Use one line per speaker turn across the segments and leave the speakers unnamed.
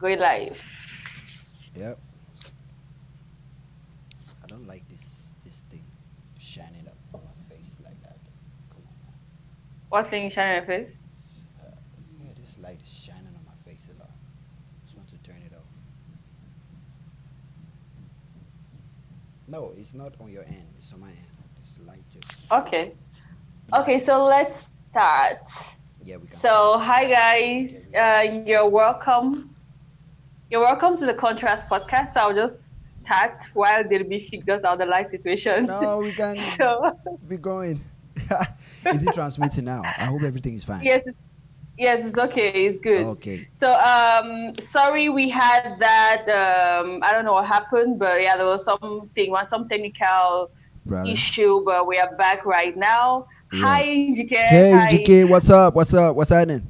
Going live.
Yep. I don't like this thing shining up on my face like that. Come on now.
What thing is shining your face?
Uh, yeah, this light is shining on my face a lot. Just want to turn it off. No, it's not on your end. It's on my end. This light just
Okay. Okay,
blasting.
so let's start.
Yeah, we can start.
So hi guys,
Okay, relax.
you're welcome. You're welcome to the Contrast podcast. So I'll just start while DLB figures out the light situation.
No, we can
So
be going. Is it transmitting now? I hope everything is fine.
yes, yes, it's okay, it's good.
Okay,
So sorry we had that I don't know what happened, but yeah, there was some technical
brother.
issue, but we are back right now.
Yeah.
Hi Njike,
Hey,
hi.
GK, what's up? What's up? What's happening?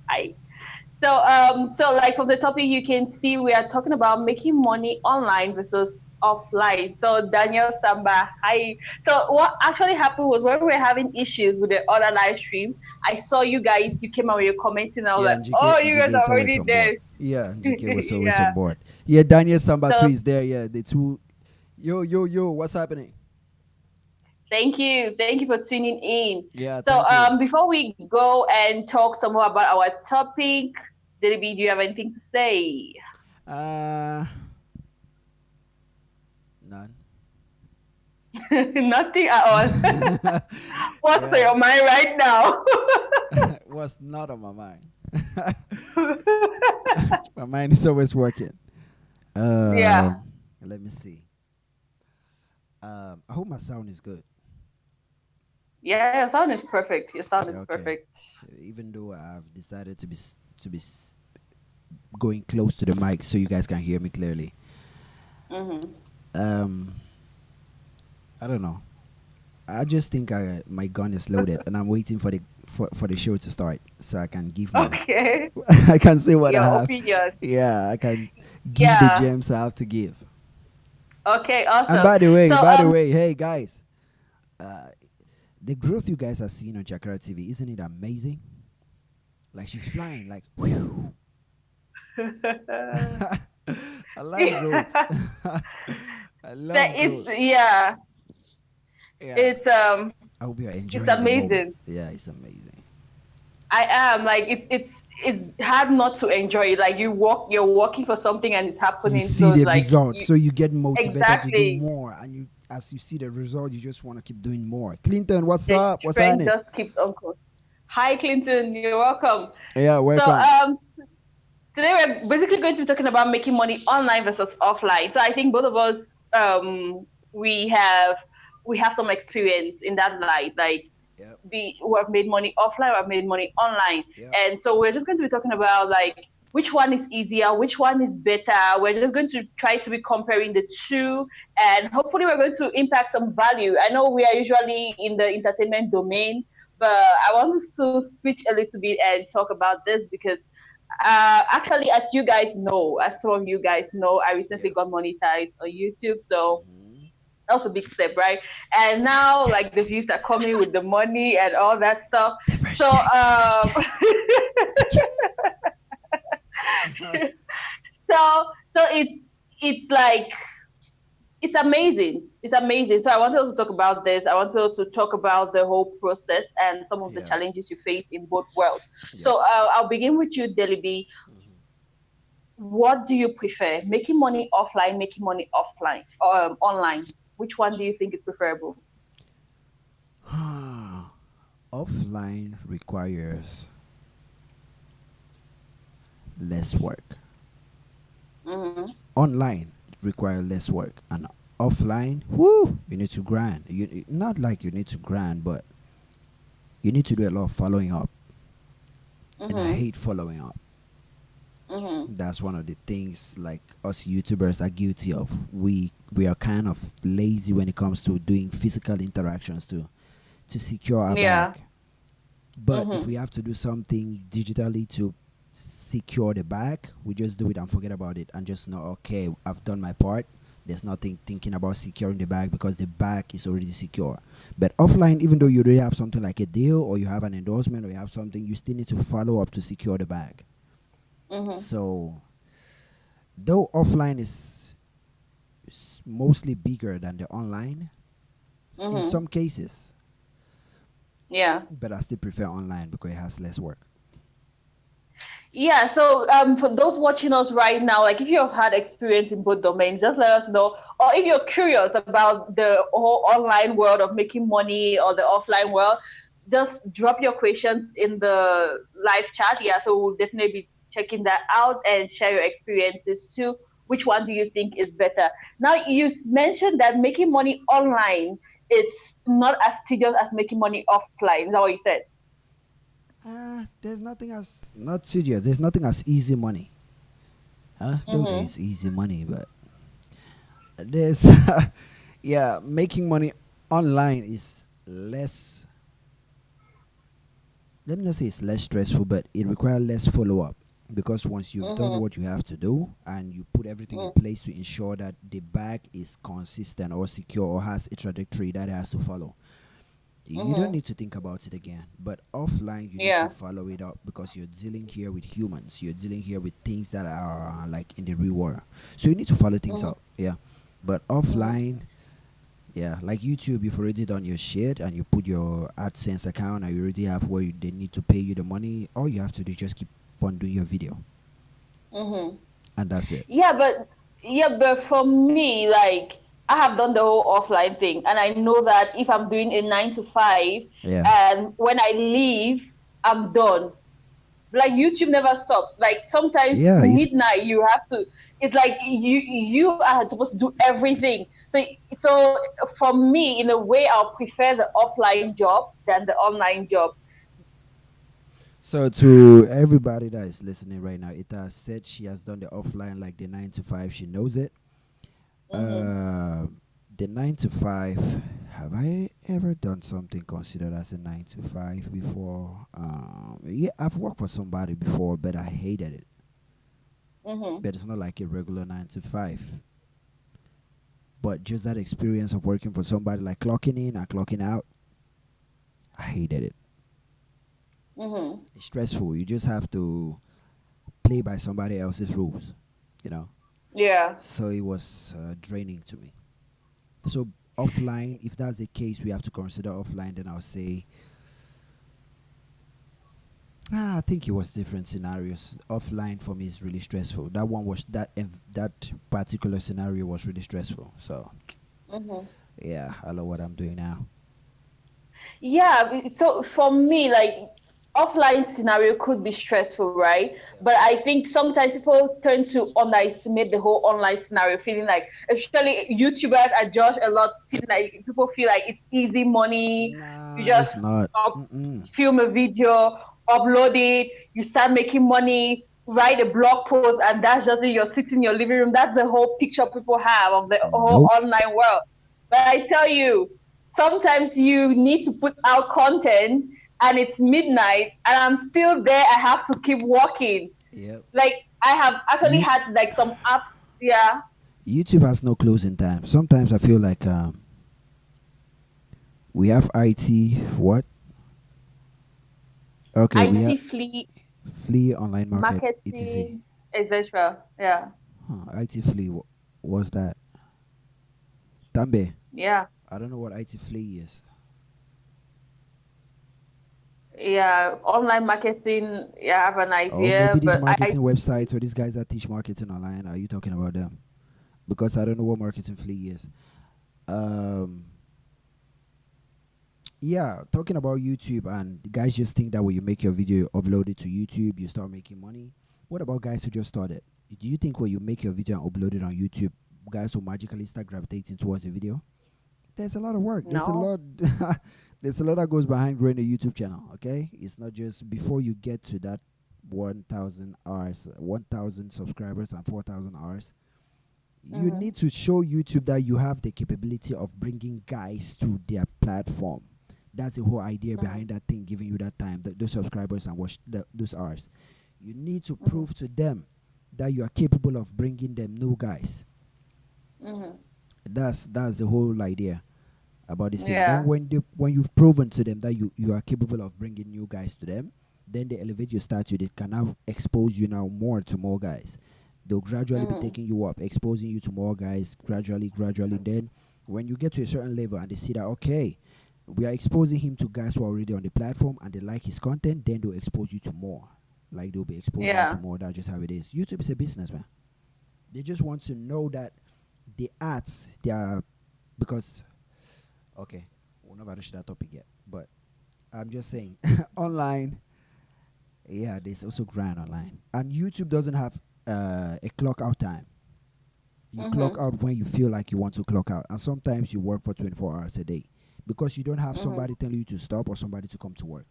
Hi. So like from the topic you can see we are talking about making money online versus offline. So Daniel Samba, hi. So what actually happened was when we were having issues with the other live stream, I saw you guys, you came out, you're commenting, I was
Yeah,
like,
and
oh,
GK,
you
GK
guys
is
are
always
already
on board.
there.
Yeah, GK was always on
Yeah.
board. Yeah, Daniel Samba too
So
is there. Yeah, the two. Yo, what's happening?
thank you for tuning in.
Yeah,
So
thank you.
before we go and talk some more about our topic, Debbie, do you have anything to say?
Uh, none.
Nothing at all. What's on
Yeah,
your mind right now?
was not on my mind. My mind is always working.
Yeah.
Let me see. I hope my sound is good.
Yeah, your sound is perfect. Your sound is
Yeah, okay.
perfect.
Even though I've decided to be going close to the mic so you guys can hear me clearly.
Hmm.
Um, I don't know. I just think my gun is loaded and I'm waiting for the show to start so I can give my
Okay.
I can say what I
Your
have.
opinion.
Yeah, I can give the
Yeah.
gems I have to give.
Okay,
And
awesome.
by
So
the way, hey guys, uh, the growth you guys are seeing on Chakara TV, isn't it amazing? Like she's flying, like whew. I like growth.
yeah.
I
So
love
it's
growth.
yeah,
Yeah.
it's
I hope you are
it's
enjoying the moment.
amazing.
Yeah, it's amazing.
I am like it's hard not to enjoy it. Like you're working for something and it's
You
happening.
see
So it's
the
like
result,
you
so you get motivated to do
exactly
more, and you as you see the result, you just want to keep doing more. Clinton, what's
the
up? What's
trend
happening?
just keeps on going. Hi Clinton, you're welcome.
Yeah,
So
welcome.
today we're basically going to be talking about making money online versus offline. So I think both of us we have some experience in that light. Like
Yep,
who have made money offline, who have made money online.
yep.
And so we're just going to be talking about like which one is easier, which one is better. We're just going to try to be comparing the two, and hopefully we're going to impact some value. I know we are usually in the entertainment domain, but I want us to switch a little bit and talk about this because actually, as you guys know, as some of you guys know, I recently
Yep.
got monetized on YouTube. So
Hmm.
that was a big step, right? And
The first
now, like
check.
the views are coming with the money and all that stuff.
The first
So,
check. The first check. Achoo.
so it's like it's amazing. It's amazing. So I wanted us to talk about this. I wanted us to talk about the whole process and some of the
Yeah.
challenges you face in both worlds.
Yep.
So I'll begin with you, Deliby.
Hmm.
What do you prefer? Making money offline, making money offline, online? Which one do you think is preferable?
Offline requires less work.
Mm-hmm.
Online require less work, and offline, whoo, you need to grind. Not like you need to grind, but you need to do a lot of following up, and I
Mm-hmm.
hate following up.
Mm-hmm.
That's one of the things like us YouTubers are guilty of. We are kind of lazy when it comes to doing physical interactions to secure our
Yeah.
bag. But if
Mm-hmm.
we have to do something digitally to secure the bag, we just do it and forget about it and just know, okay, I've done my part. There's nothing thinking about securing the bag because the bag is already secure. But offline, even though you already have something like a deal or you have an endorsement or you have something, you still need to follow up to secure the bag.
Mhm.
So though offline is mostly bigger than the online in
Mhm.
some cases,
Yeah.
but I still prefer online because it has less work.
Yeah, so for those watching us right now, like if you have had experience in both domains, just let us know. Or if you're curious about the whole online world of making money or the offline world, just drop your questions in the live chat. Yeah, so we'll definitely be checking that out and share your experiences too. Which one do you think is better? Now, mentioned that making money online, it's not as tedious as making money offline. Is that what you said?
There's nothing as not serious. There's nothing as easy money. Huh? Though there
Mm-hmm.
is easy money, but there's yeah, making money online is less. Let me not say it's less stressful, but it requires less follow up because once you've done
Mm-hmm.
what you have to do and you put everything in place to ensure that the bag is consistent or secure or has a trajectory that it has to follow, you don't
Mm-hmm.
need to think about it again. But offline, you need to
Yeah.
follow it up because you're dealing here with humans. You're dealing here with things that are like in the real world. So you need to follow things
Mm-hmm.
up. Yeah. But
Mm-hmm.
offline, yeah, like YouTube, you've already done your shit and you put your AdSense account and you already have where they need to pay you the money. All you have to do is just keep on doing your video,
Mm-hmm.
and that's it.
Yeah, but for me, like I have done the whole offline thing, and I know that if I'm doing a 9 to 5,
Yeah.
and when I leave, I'm done. Like YouTube never stops. Like sometimes
Yeah. It's
midnight, you have to. It's like you are supposed to do everything. So for me, in a way, I'll prefer the offline jobs than the online job.
so to everybody that is listening right now. It has said she has done the offline like the 9 to 5. She knows it.
Mm-hmm.
Uh, the 9 to 5. Have I ever done something considered as a 9 to 5 before? Yeah, I've worked for somebody before, but I hated it.
Mm-hmm.
But it's not like a regular 9 to 5. But just that experience of working for somebody, like clocking in and clocking out, I hated it.
Mm-hmm.
It's stressful. You just have to play by somebody else's rules, you know.
Yeah.
So it was draining to me. So offline, if that's the case, we have to consider offline. Then I'll say, I think it was different scenarios. Offline for me is really stressful. That one was that particular scenario was really stressful. So
Mm-hmm.
yeah, I love what I'm doing now.
Yeah, so for me, like offline scenario could be stressful, right?
Yeah.
But I think sometimes people turn to underestimate the whole online scenario, feeling like, especially YouTubers are judged a lot, feeling like people feel like it's easy money. You
Nah,
just
it's not.
up,
Mm-mm.
film a video, upload it, you start making money, write a blog post, and that's just it. You're sitting in your living room. That's the whole picture people have of the whole
Nope.
online world. But I tell you, sometimes you need to put out content and it's midnight and I'm still there. I have to keep working.
Yep.
Like I have actually
YouTube,
had like some apps. Yeah.
YouTube has no closing time. Sometimes I feel like we have IT. What? Okay, we have
IT fleet,
flea online market etc.
marketing, etc. Yeah.
Huh, IT flea. What's that? Tambe.
Yeah.
I don't know what IT flea is.
Yeah. Online marketing. Yeah, I have an
Or
idea,
maybe these
but
marketing
IT.
websites or these guys that teach marketing online. Are you talking about them? Because I don't know what marketing flea is. Um, yeah, talking about YouTube and the guys just think that when you make your video, you upload it to YouTube, you start making money. What about guys who just started? Do you think when you make your video and upload it on YouTube, guys will magically start gravitating towards the video? There's a lot of work. There's a
No.
lot. There's a lot that goes behind growing a YouTube channel. Okay, it's not just before you get to that 1,000 hours, 1,000 subscribers, and 4,000 hours. You
Mm-hmm.
need to show YouTube that you have the capability of bringing guys to their platform. That's the whole idea
Mm-hmm.
behind that thing, giving you that time, those subscribers, and watch those hours. You need to
Mm-hmm.
prove to them that you are capable of bringing them new guys.
Mm-hmm.
That's the whole idea about this thing. Then
Yeah.
when you've proven to them that you are capable of bringing new guys to them, then they elevate your stature. They can now expose you now more to more guys. They'll gradually be taking you up, exposing you to more guys gradually, gradually. Then when you get to a certain level and they see that, okay, we are exposing him to guys who are already on the platform and they like his content, then they'll expose you to more. Like they'll be exposing you to
Yeah.
more. That's just how it is. YouTube is a business, man. They just want to know that the ads, they are, because, okay, we're not about to reach that topic yet, but I'm just saying, online, yeah, there's also grind online. And YouTube doesn't have a clock out time. You clock out when you feel like you want to clock out. And sometimes you work for 24 hours a day because you don't have somebody telling you to stop or somebody to come to work.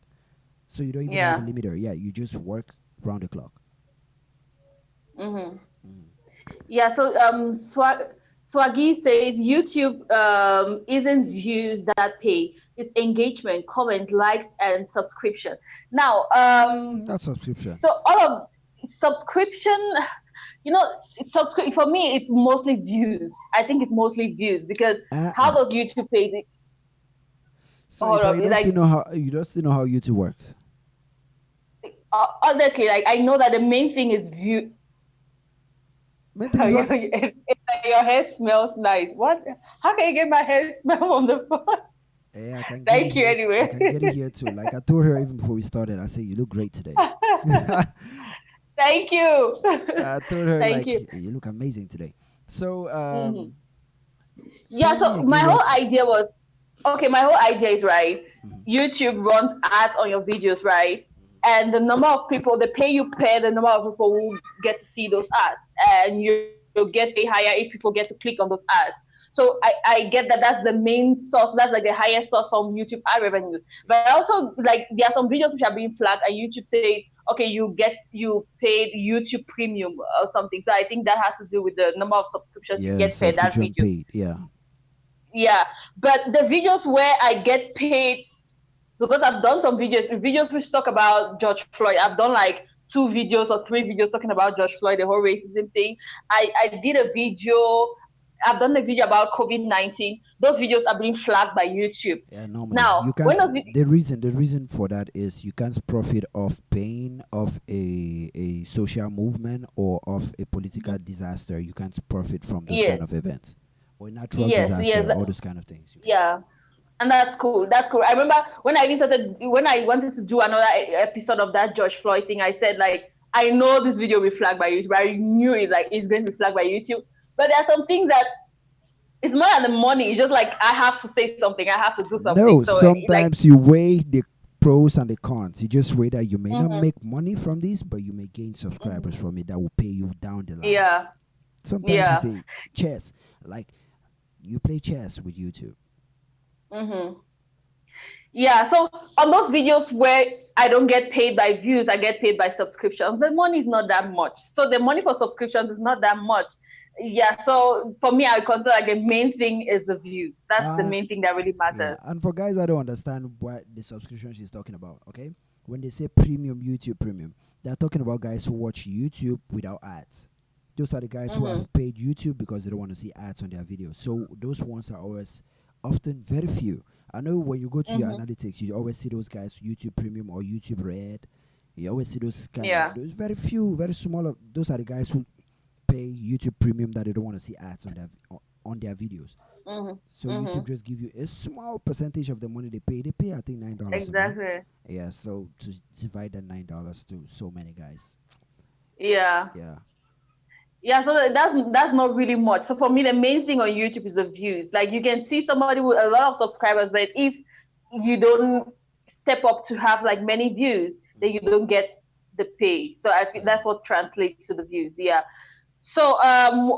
So you don't even have a
Yeah.
limiter. Yeah, you just work round the clock.
Mm-hmm. Yeah, so Swaggy says YouTube isn't views that pay. It's engagement, comment, likes, and subscription. Now,
Not subscription.
so all of subscription, you know, for me, it's mostly views. I think it's mostly views because how
Uh-uh.
does YouTube pay?
So
Hold
but
up,
you
it's
don't still
like
know how YouTube works.
honestly, like I know that the main thing is view.
Main thing is what?
Your hair smells nice. What? How can you get my hair smell from the phone?
Yeah, I can get it
Thank you
here. I
anyway.
can get it here too. Like I told her even before we started, I said you look great today.
Thank you.
I told her
Thank
like
you.
you look amazing today. So
Hmm.
tell
Yeah,
me
so
again
my whole
what.
idea was okay, my whole idea is right.
Mhm.
YouTube runs ads on your videos, right? And the number of people, they pay you per the number of people who get to see those ads. And you'll get paid higher if people get to click on those ads. So I get that that's the main source, that's like the highest source from YouTube ad revenue. But also like there are some videos which are being flagged and YouTube say, okay, you paid YouTube premium or something. So I think that has to do with the number of subscriptions you
Yeah,
get per that
subscription
video.
paid. Yeah.
Yeah, but the videos where I get paid because I've done some videos which talk about George Floyd. I've done like 2 videos or 3 videos talking about George Floyd, the whole racism thing. I did a video. I've done a video about COVID-19. Those videos are being flagged by YouTube.
Yeah, normally
Now,
you can't.
when those
The reason for that is you can't profit off pain of a social movement or of a political disaster. You can't profit from those kind
yes,
of events or natural
yes,
disaster.
yes,
All those kind of things. You can.
yeah. And that's cool. That's cool. I remember when I even started, when I wanted to do another episode of that George Floyd thing, I said like, I know this video will be flagged by YouTube. I knew it like it's going to be flagged by YouTube. But there are some things that it's more than the money. It's just like I have to say something. I have to do something.
No,
So like,
sometimes you weigh the pros and the cons. You just weigh that you may not
mhm,
make money from this, but you may gain
mhm.
subscribers from it that will pay you down the line.
Yeah,
Sometimes it's
yeah,
a chess. Like you play chess with YouTube.
hmm yeah. So on those videos where I don't get paid by views, I get paid by subscriptions. The money is not that much. So the money for subscriptions is not that much. Yeah. So for me, I consider like the main thing is the views. That's the
Uh
main thing that really
yeah.
matters.
And for guys that don't understand what the subscription she's talking about, okay? When they say premium YouTube premium, they're talking about guys who watch YouTube without ads. Those are the guys who
Hmm.
have paid YouTube because they don't want to see ads on their videos. So those ones are always often very few. I know when you go to your
Hmm.
analytics, you always see those guys YouTube Premium or YouTube Red. You always see those kind of
Yeah.
those very few, very small. Those are the guys who pay YouTube Premium that they don't want to see ads on their videos.
Hmm.
So
Hmm.
YouTube just give you a small percentage of the money they pay. They pay I think $9 a month.
Exactly.
Yeah, so to divide that $9 to so many guys.
Yeah.
Yeah.
Yeah, so that's not really much. So for me, the main thing on YouTube is the views. Like you can see somebody with a lot of subscribers, but if you don't step up to have like many views, then you don't get the pay. So I think
Yeah.
that's what translates to the views. Yeah. So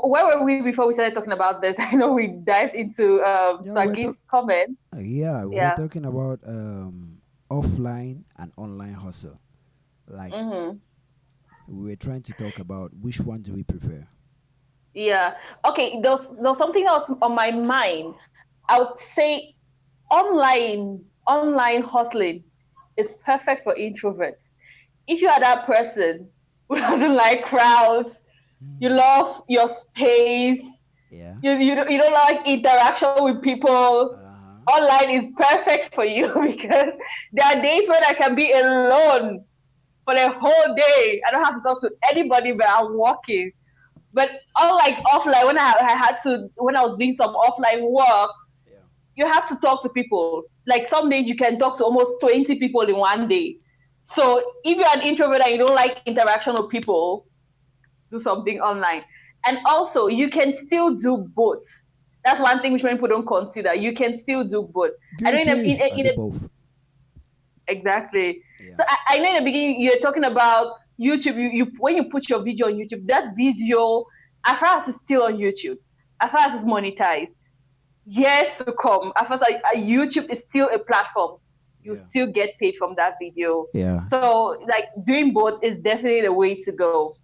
where were we before we started talking about this? I know we dived into
Yeah,
Swagi's comment.
we're
Yeah.
talking about offline and online hustle. Like
Mm-hmm.
we were trying to talk about which one do we prefer.
Yeah. Okay. There's something else on my mind. I would say online hustling is perfect for introverts. If you are that person who doesn't like crowds, you love your space,
Yeah.
you don't like interaction with people,
Uh-huh.
online is perfect for you because there are days when I can be alone. for the whole day. I don't have to talk to anybody, but I'm working. But unlike offline, I had to, when I was doing some offline work,
Yeah.
you have to talk to people. Like some days you can talk to almost 20 people in one day. So if you're an introvert and you don't like interaction with people, do something online. And also, you can still do both. That's one thing which many people don't consider. You can still do both. I know
Guilty. I do both.
exactly.
Yeah.
So I know in the beginning you're talking about YouTube. You when you put your video on YouTube, that video, as far as it's still on YouTube, as far as it's monetized, years to come, as far as YouTube is still a platform, you
Yeah.
still get paid from that video.
Yeah.
So like doing both is definitely the way to go.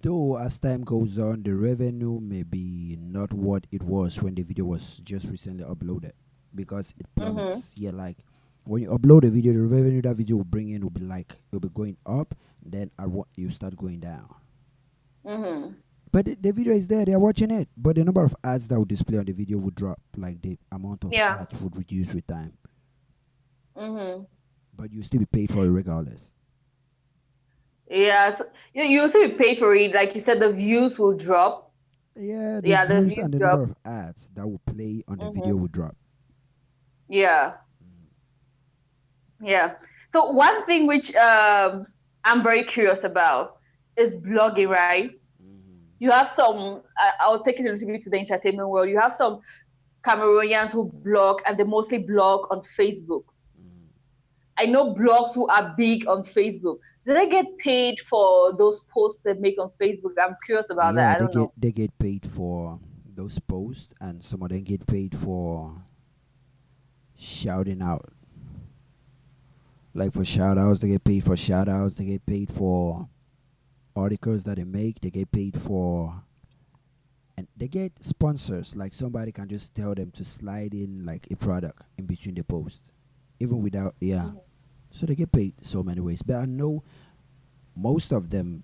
Though as time goes on, the revenue may be not what it was when the video was just recently uploaded, because it
Mm-hmm.
plummets. Yeah, like when you upload a video, the revenue that video will bring in will be like, it'll be going up, then at what you start going down.
Mm-hmm.
But the video is there, they are watching it. But the number of ads that would display on the video would drop, like the amount of
Yeah.
ads would reduce with time.
Mm-hmm.
But you still be paid for it regardless.
Yeah. So you also be paid for it. Like you said, the views will drop.
Yeah, the
Yeah, the
views
views
and the number
drop.
of ads that will play on the
Mm-hmm.
video will drop.
Yeah. Yeah. So one thing which I'm very curious about is blogging, right?
Mhm.
You have some. I'll take it a little bit to the entertainment world. You have some Cameroonians who blog, and they mostly blog on Facebook.
Mhm.
I know blogs who are big on Facebook. Do they get paid for those posts they make on Facebook? I'm curious about that.
Yeah,
I don't know.
they get paid for those posts, and some of them get paid for shouting out. Like for shout outs, they get paid for shout outs, they get paid for articles that they make, they get paid for, and they get sponsors. Like somebody can just tell them to slide in like a product in between the post, even without, yeah.
Mhm.
So they get paid so many ways. But I know most of them,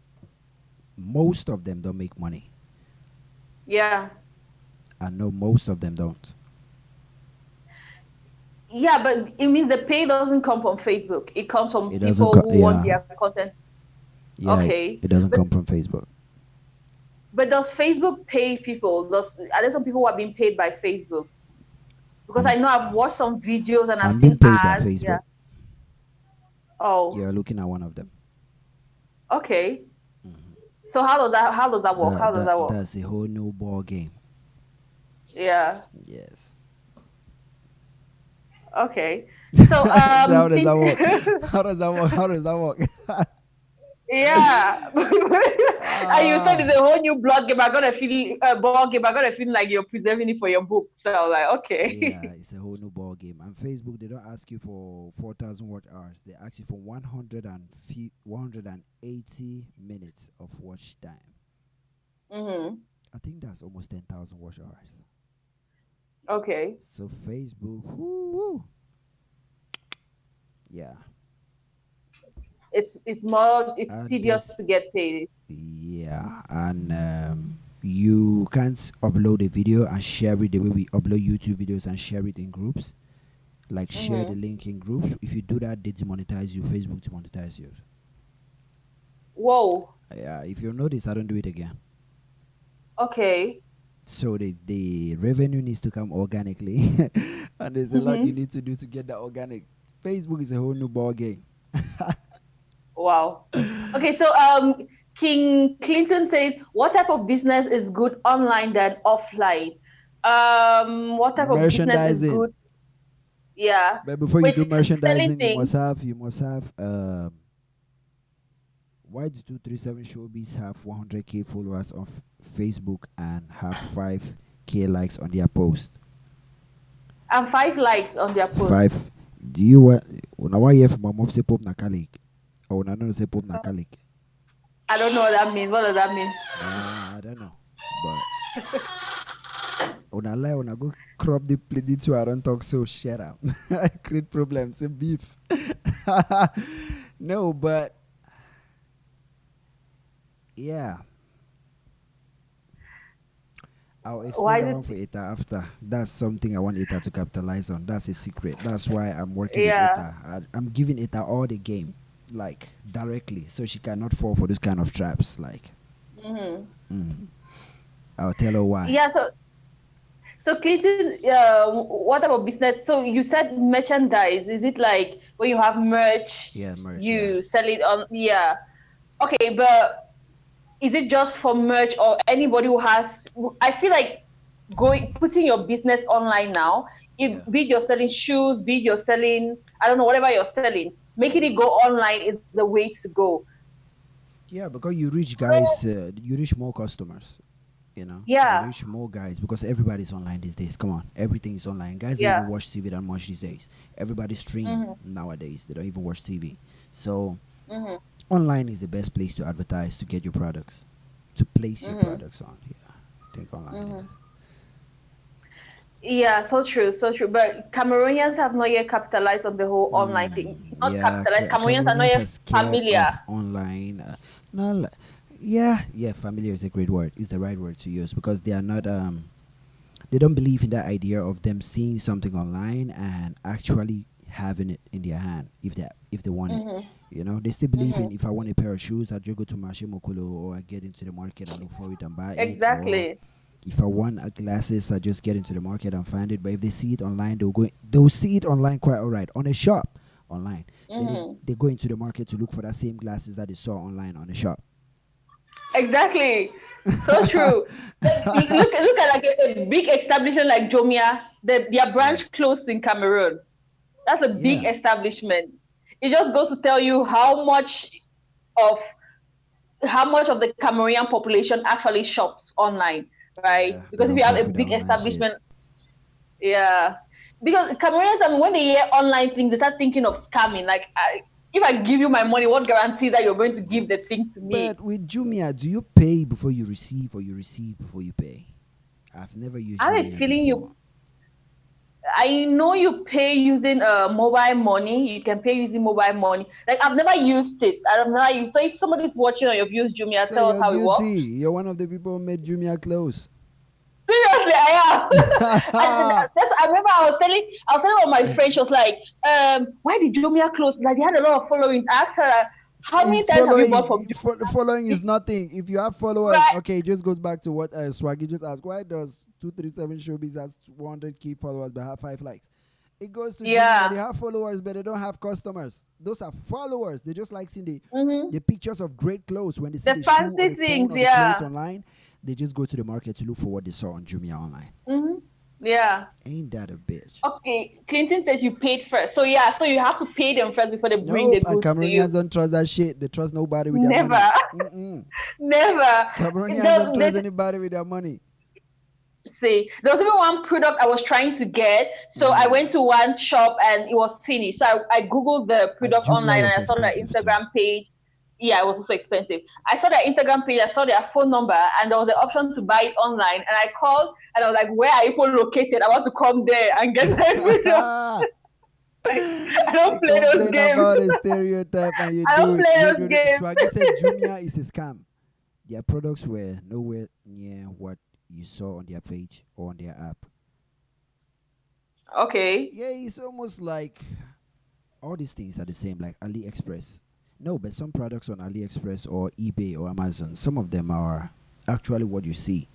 most of them don't make money.
Yeah.
I know most of them don't.
Yeah, but it means the pay doesn't come from Facebook. It comes from
It doesn't
people
co-
who want
yeah.
their content.
Yeah,
Okay.
it doesn't
But
come from Facebook.
but does Facebook pay people? Are there some people who are being paid by Facebook? Because I
I'm
know I've watched some videos and I've
I'm being
seen
paid by
ads. Yeah.
Facebook.
Oh,
You're looking at one of them.
okay.
Mhm.
So how does that work? How does that work?
That's a whole new ball game.
Yeah.
Yes.
Okay. So
So how does
since
that work? How does that work? How does that work?
yeah, and you said
Ah,
it's a whole new blog game. I gotta feel ball game. I gotta feel like you're preserving it for your book. So I was like,
yeah,
okay.
it's a whole new ball game. And Facebook, they don't ask you for 4,000 watch hours. They ask you for 180 minutes of watch time.
Mm-hmm.
I think that's almost 10,000 watch hours.
Okay.
So Facebook, whoo, yeah.
It's
And
tedious
this,
to get paid.
yeah, and you can't upload a video and share it the way we upload YouTube videos and share it in groups. Like share the
Mm-hmm.
link in groups. If you do that, they demonetize you. Facebook demonetize you.
Whoa.
Yeah, if you notice, I don't do it again.
Okay.
So the revenue needs to come organically, and there's a lot you
Mm-hmm.
need to do to get that organic. Facebook is a whole new ball game.
Wow. Okay, so King Clinton says, what type of business is good online than offline? What type of business is
Merchandising.
good? Yeah.
But before you
Wait,
do
selling
merchandising,
things.
you must have why do 237 Showbiz have 100K followers on Facebook and have 5K likes on their post?
And 5 likes on their post.
Five. Do you want? Now why you from my mom say pop na kalik? Or na no say pop na kalik?
I don't know what that means. What does that mean?
I don't know. But una lie, una go crop the plate into I don't talk so shut up. Create problems, say beef. No, but yeah. I'll explain
Why
that
is
one for
it?
ETA after. That's something I want ETA to capitalize on. That's a secret. That's why I'm working with
Yeah.
ETA. I'm giving ETA all the game. like directly, so she cannot fall for those kind of traps. Like, I'll tell her why.
Yeah. So Clinton, what about business? So you said merchandise. Is it like when you have merch,
Yeah, merch. Yeah.
you sell it on? Yeah. Okay, but is it just for merch or anybody who has? I feel like going putting your business online now. If
Yeah.
be it you're selling shoes, be it you're selling, I don't know, whatever you're selling, making
Yeah.
it go online is the way to go.
Yeah, because you reach guys, you reach more customers. You
Yeah.
reach more guys because everybody's online these days. Come on, everything is online. Guys don't
Yeah.
even watch TV that much these days. Everybody stream
Hmm.
nowadays. They don't even watch TV. So
Hmm.
online is the best place to advertise, to get your products, to place your
Hmm.
products on. Yeah, I think online is.
Hmm. Yeah, so true, so true. But Cameroonians have not yet capitalized on the whole online thing. Not
Yeah,
capitalized. Cameroonians are not
Cameroonians
yet
are scared
familiar.
of online. No, yeah, yeah. Familiar is a great word. Is the right word to use because they are not. They don't believe in that idea of them seeing something online and actually having it in their hand if they want it.
Hmm.
They still believe
Hmm.
in if I want a pair of shoes, I just go to Marché Mokolo or I get into the market and look for it and buy it. Or
Exactly.
if I want a glasses, I just get into the market and find it. But if they see it online, they'll see it online quite alright on a shop online. Then
Hmm.
they go into the market to look for that same glasses that they saw online on the shop.
Exactly. So true. Like, look at like a big establishment like Jomia. Their
Yeah,
branch closed in Cameroon. That's a big
yeah,
establishment. It just goes to tell you of how much of the Cameroonian population actually shops online, right?
yeah. They
Because if
don't
you have
fuck
a
with that
big
online shit.
establishment, yeah. Because Cameroonians, I mean, when they hear online things, they start thinking of scamming. Like, if I give you my money, what guarantees that you're going to give the thing to me?
But with Jumia, do you pay before you receive or you receive before you pay? I've never used
I have a
Jumia
feeling
before.
I know you pay using mobile money. You can pay using mobile money. Like I've never used it. I've never used. So if somebody's watching or you've used Jumia,
So
tell us
you're
how it works.
guilty. You're one of the people who made Jumia close.
Seriously, I am. I remember I was telling one of my friends. She was like, why did Jumia close? Like they had a lot of following. I asked her, how
Is
many times have you bought from
following
Jumia?
following is nothing. If you have followers,
Right?
okay, it just goes back to what Swaggy just asked. Why does 237 Showbiz has 100K followers but have 5 likes? It goes to Jumia. They
Yeah.
have followers, but they don't have customers. Those are followers. They just like seeing
Mm-hmm.
the pictures of great clothes. When they see
The
the shoe or
fancy
the phone
things.
or the clothes
Yeah.
online, they just go to the market to look for what they saw on Jumia online.
Mm-hmm. Yeah.
Ain't that a bitch?
Okay. Clinton says you paid first. So yeah. So you have to pay them first before they bring the
Nope, and
goods to
Cameroonians
you.
don't trust that shit. They trust nobody with their
Never.
money. Mm-mm.
Never.
Cameroonians don't trust
The,
anybody with their money.
see, there was even one product I was trying to get. So I
Mm.
went to one shop and it was finished. So I Googled the
And
product
Jumia
online and
was
I saw their
expensive too.
Instagram page. Yeah, it was also expensive. I saw their Instagram page, I saw their phone number, and there was the option to buy it online. And I called and I was like, where are you people located? I want to come there and get my product. Like, I don't
You
play those
complain
games.
about a stereotype and you
I
do
don't
it.
play
Wait,
those
wait.
games.
Swaggy said Jumia is a scam. Their products were nowhere near what you saw on their page or on their app.
Okay.
Yeah, it's almost like all these things are the same, like AliExpress. No, but some products on AliExpress or eBay or Amazon, some of them are actually what you see.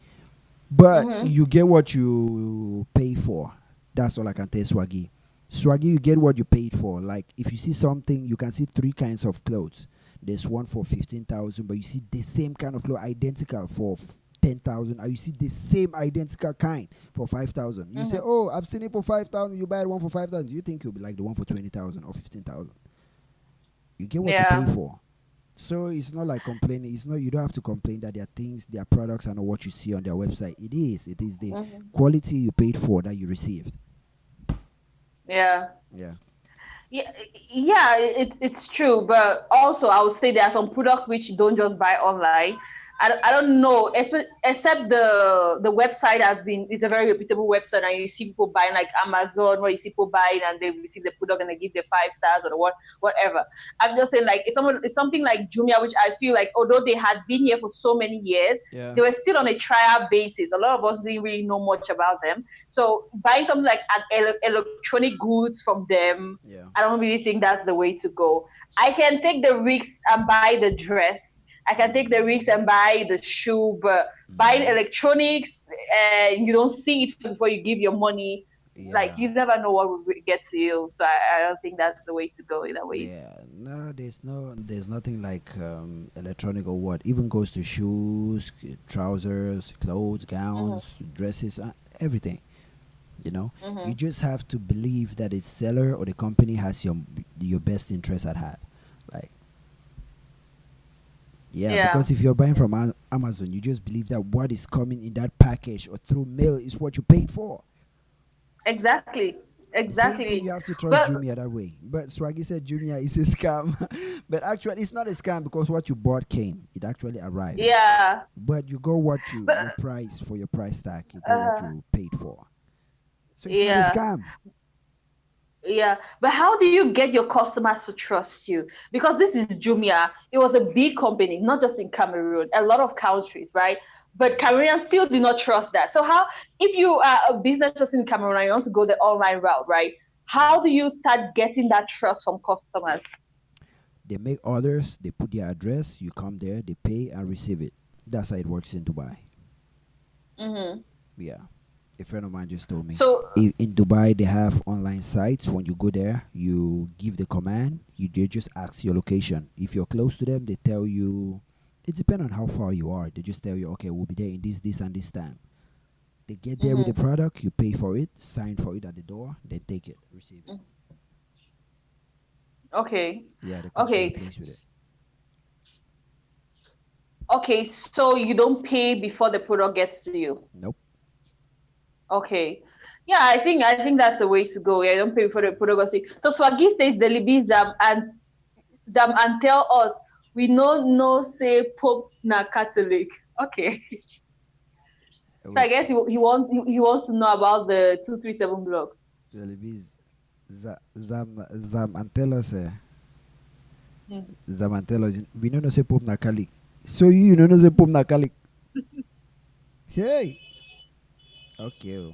But
Mm-hmm.
you get what you pay for. That's all I can tell Swaggy. Swaggy, you get what you paid for. Like if you see something, you can see three kinds of clothes. There's one for 15,000, but you see the same kind of clothes identical for 10,000. Or you see the same identical kind for 5,000. You say,
Mm-hmm.
"Oh, I've seen it for 5,000." You buy one for 5,000. Do you think you'll be like the one for 20,000 or 15,000? You get what you pay
Yeah.
for. So it's not like complaining. It's not, you don't have to complain that their things, their products are not what you see on their website. It is. It is the
Mm-hmm.
quality you paid for that you received.
Yeah.
Yeah.
Yeah, yeah, it's true, but also I would say there are some products which you don't just buy online. I don't know, except the website it's a very reputable website, and you see people buying like Amazon, where you see people buying and they receive the product and they give the 5 stars or whatever. I'm just saying, like, it's something like Jumia, which I feel like, although they had been here for so many years,
Yeah.
they were still on a trial basis. A lot of us didn't really know much about them. So buying something like an electronic goods from them,
Yeah.
I don't really think that's the way to go. I can take the risks and buy the dress. I can take the risks and buy the shoe, but buying
Mhm.
electronics and you don't see it before you give your money, like,
Yeah.
you never know what will get to you. So I don't think that's the way to go in a way.
Yeah, there's nothing like electronic or what. Even goes to shoes, trousers, clothes,
Mm-hmm,
gowns, dresses, everything. You know, you
mm-hmm.
just have to believe that its seller or the company has your best interest at heart. Like, yeah,
Yeah,
because if you're buying from Amazon, you just believe that what is coming in that package or through mail is what you paid for.
exactly,
The same thing,
exactly.
you have to trust
But
Jumia that way. But Swaggy said Jumia is a scam. But actually, it's not a scam because what you bought came. It actually arrived.
yeah,
But you got what your
but
price for your price tag. You got what
uh,
you paid for. So it's not a
yeah.
scam.
Yeah, but how do you get your customers to trust you? Because this is Jumia. It was a big company, not just in Cameroon, a lot of countries, right? But Cameroonians still do not trust that. So how, if you are a business just in Cameroon and you want to go the online route, right? How do you start getting that trust from customers?
They make orders. They put their address. You come there. They pay and receive it. That's how it works in Dubai.
Mm-hmm.
Yeah. A friend of mine just told me.
So,
In Dubai, they have online sites. When you go there, you give the command. They just ask your location. If you're close to them, they tell you. It depends on how far you are. They just tell you, okay, we'll be there in this, and this time. They get there with the
mm-hmm.
product. You pay for it, sign for it at the door, then take it, receive it.
Okay,
Yeah, they come to your
okay,
place with it.
okay. So you don't pay before the product gets to you.
Nope.
Okay. Yeah, I think that's a way to go. Yeah, don't pay for the pornography. So Swagi says the Libby Zam and tell us we no say Pope na Catholic. Okay. So I guess
Wait.
he wants to know about the 237 block.
Celebs Zam and tell us,
Mm.
Zam and tell us, we know no say Pope na Catholic. So you know no say Pope na Catholic. Hey. Okay. Oh.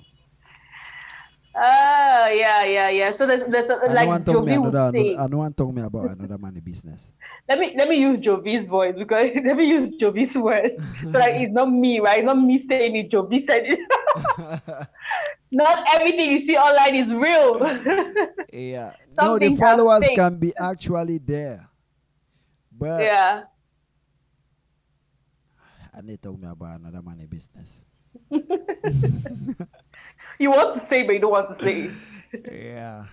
Yeah, yeah, yeah. So there's
I know one
like
talk me
Jovi would
another.
say.
I know one talk me about another man in business.
Let me use Jovi's voice because let me use Jovi's words. So like it's not me, right? It's not me saying it. Jovi said it. Not everything you see online is real.
Yeah.
Some
No, the
things are
followers
fake.
can be actually there, but
Yeah.
I need to talk me about another man in business.
You want to say, but you don't want to say.
Yeah.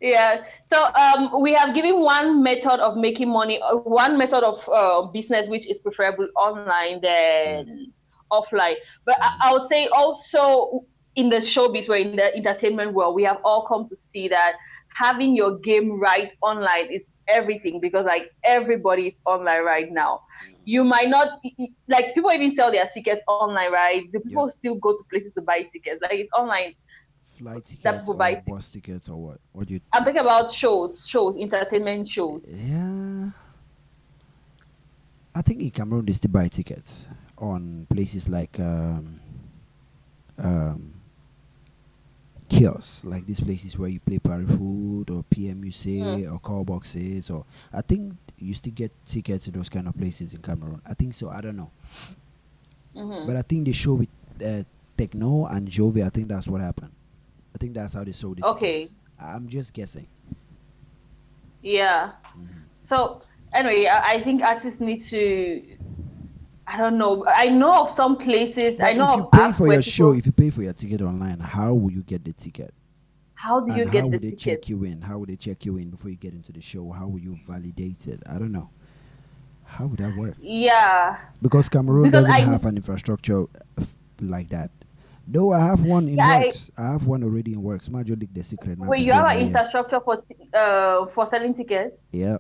Yeah. So we have given one method of making money, one method of business which is preferable online
Yeah.
than offline. But I
Mhm.
would say also in the showbiz, or in the entertainment world, we have all come to see that having your game right online is everything, because like everybody is online right now. You might not like, people even sell their tickets online, right? Do
Yep.
people still go to places to buy tickets? Like, it's online
Flight
that
tickets
people
or
buy.
bus tickets or what? What do you?
I'm talking about shows, entertainment shows.
Yeah. I think in Cameroon they still buy tickets on places like um, kiosks, like these places where you play party food or
Mm,
PMUC or call boxes, or I think you still get tickets to those kind of places in Cameroon. I think so. I don't know,
mm-hmm.
but I think they show with Techno and Jovi. I think that's what happened. I think that's how they sold the
Okay,
tickets. I'm just guessing.
yeah.
Hmm.
So anyway, I think artists need to. I don't know. I know of some places. I
But
know
if you
of
pay
apps
for
where
your show,
people.
if you pay for your ticket online, how will you get the ticket?
How do
And
you
how
get the
would they
ticket?
check you in? How would they check you in before you get into the show? How will you validate it? I don't know. How would that work?
Yeah,
Because Cameroon
because
doesn't have an infrastructure like that. Though I have one in
yeah,
works. I have one already in works. Major League the secret now
wait, you
before
have
New
an
Year.
infrastructure for selling tickets?
Yeah.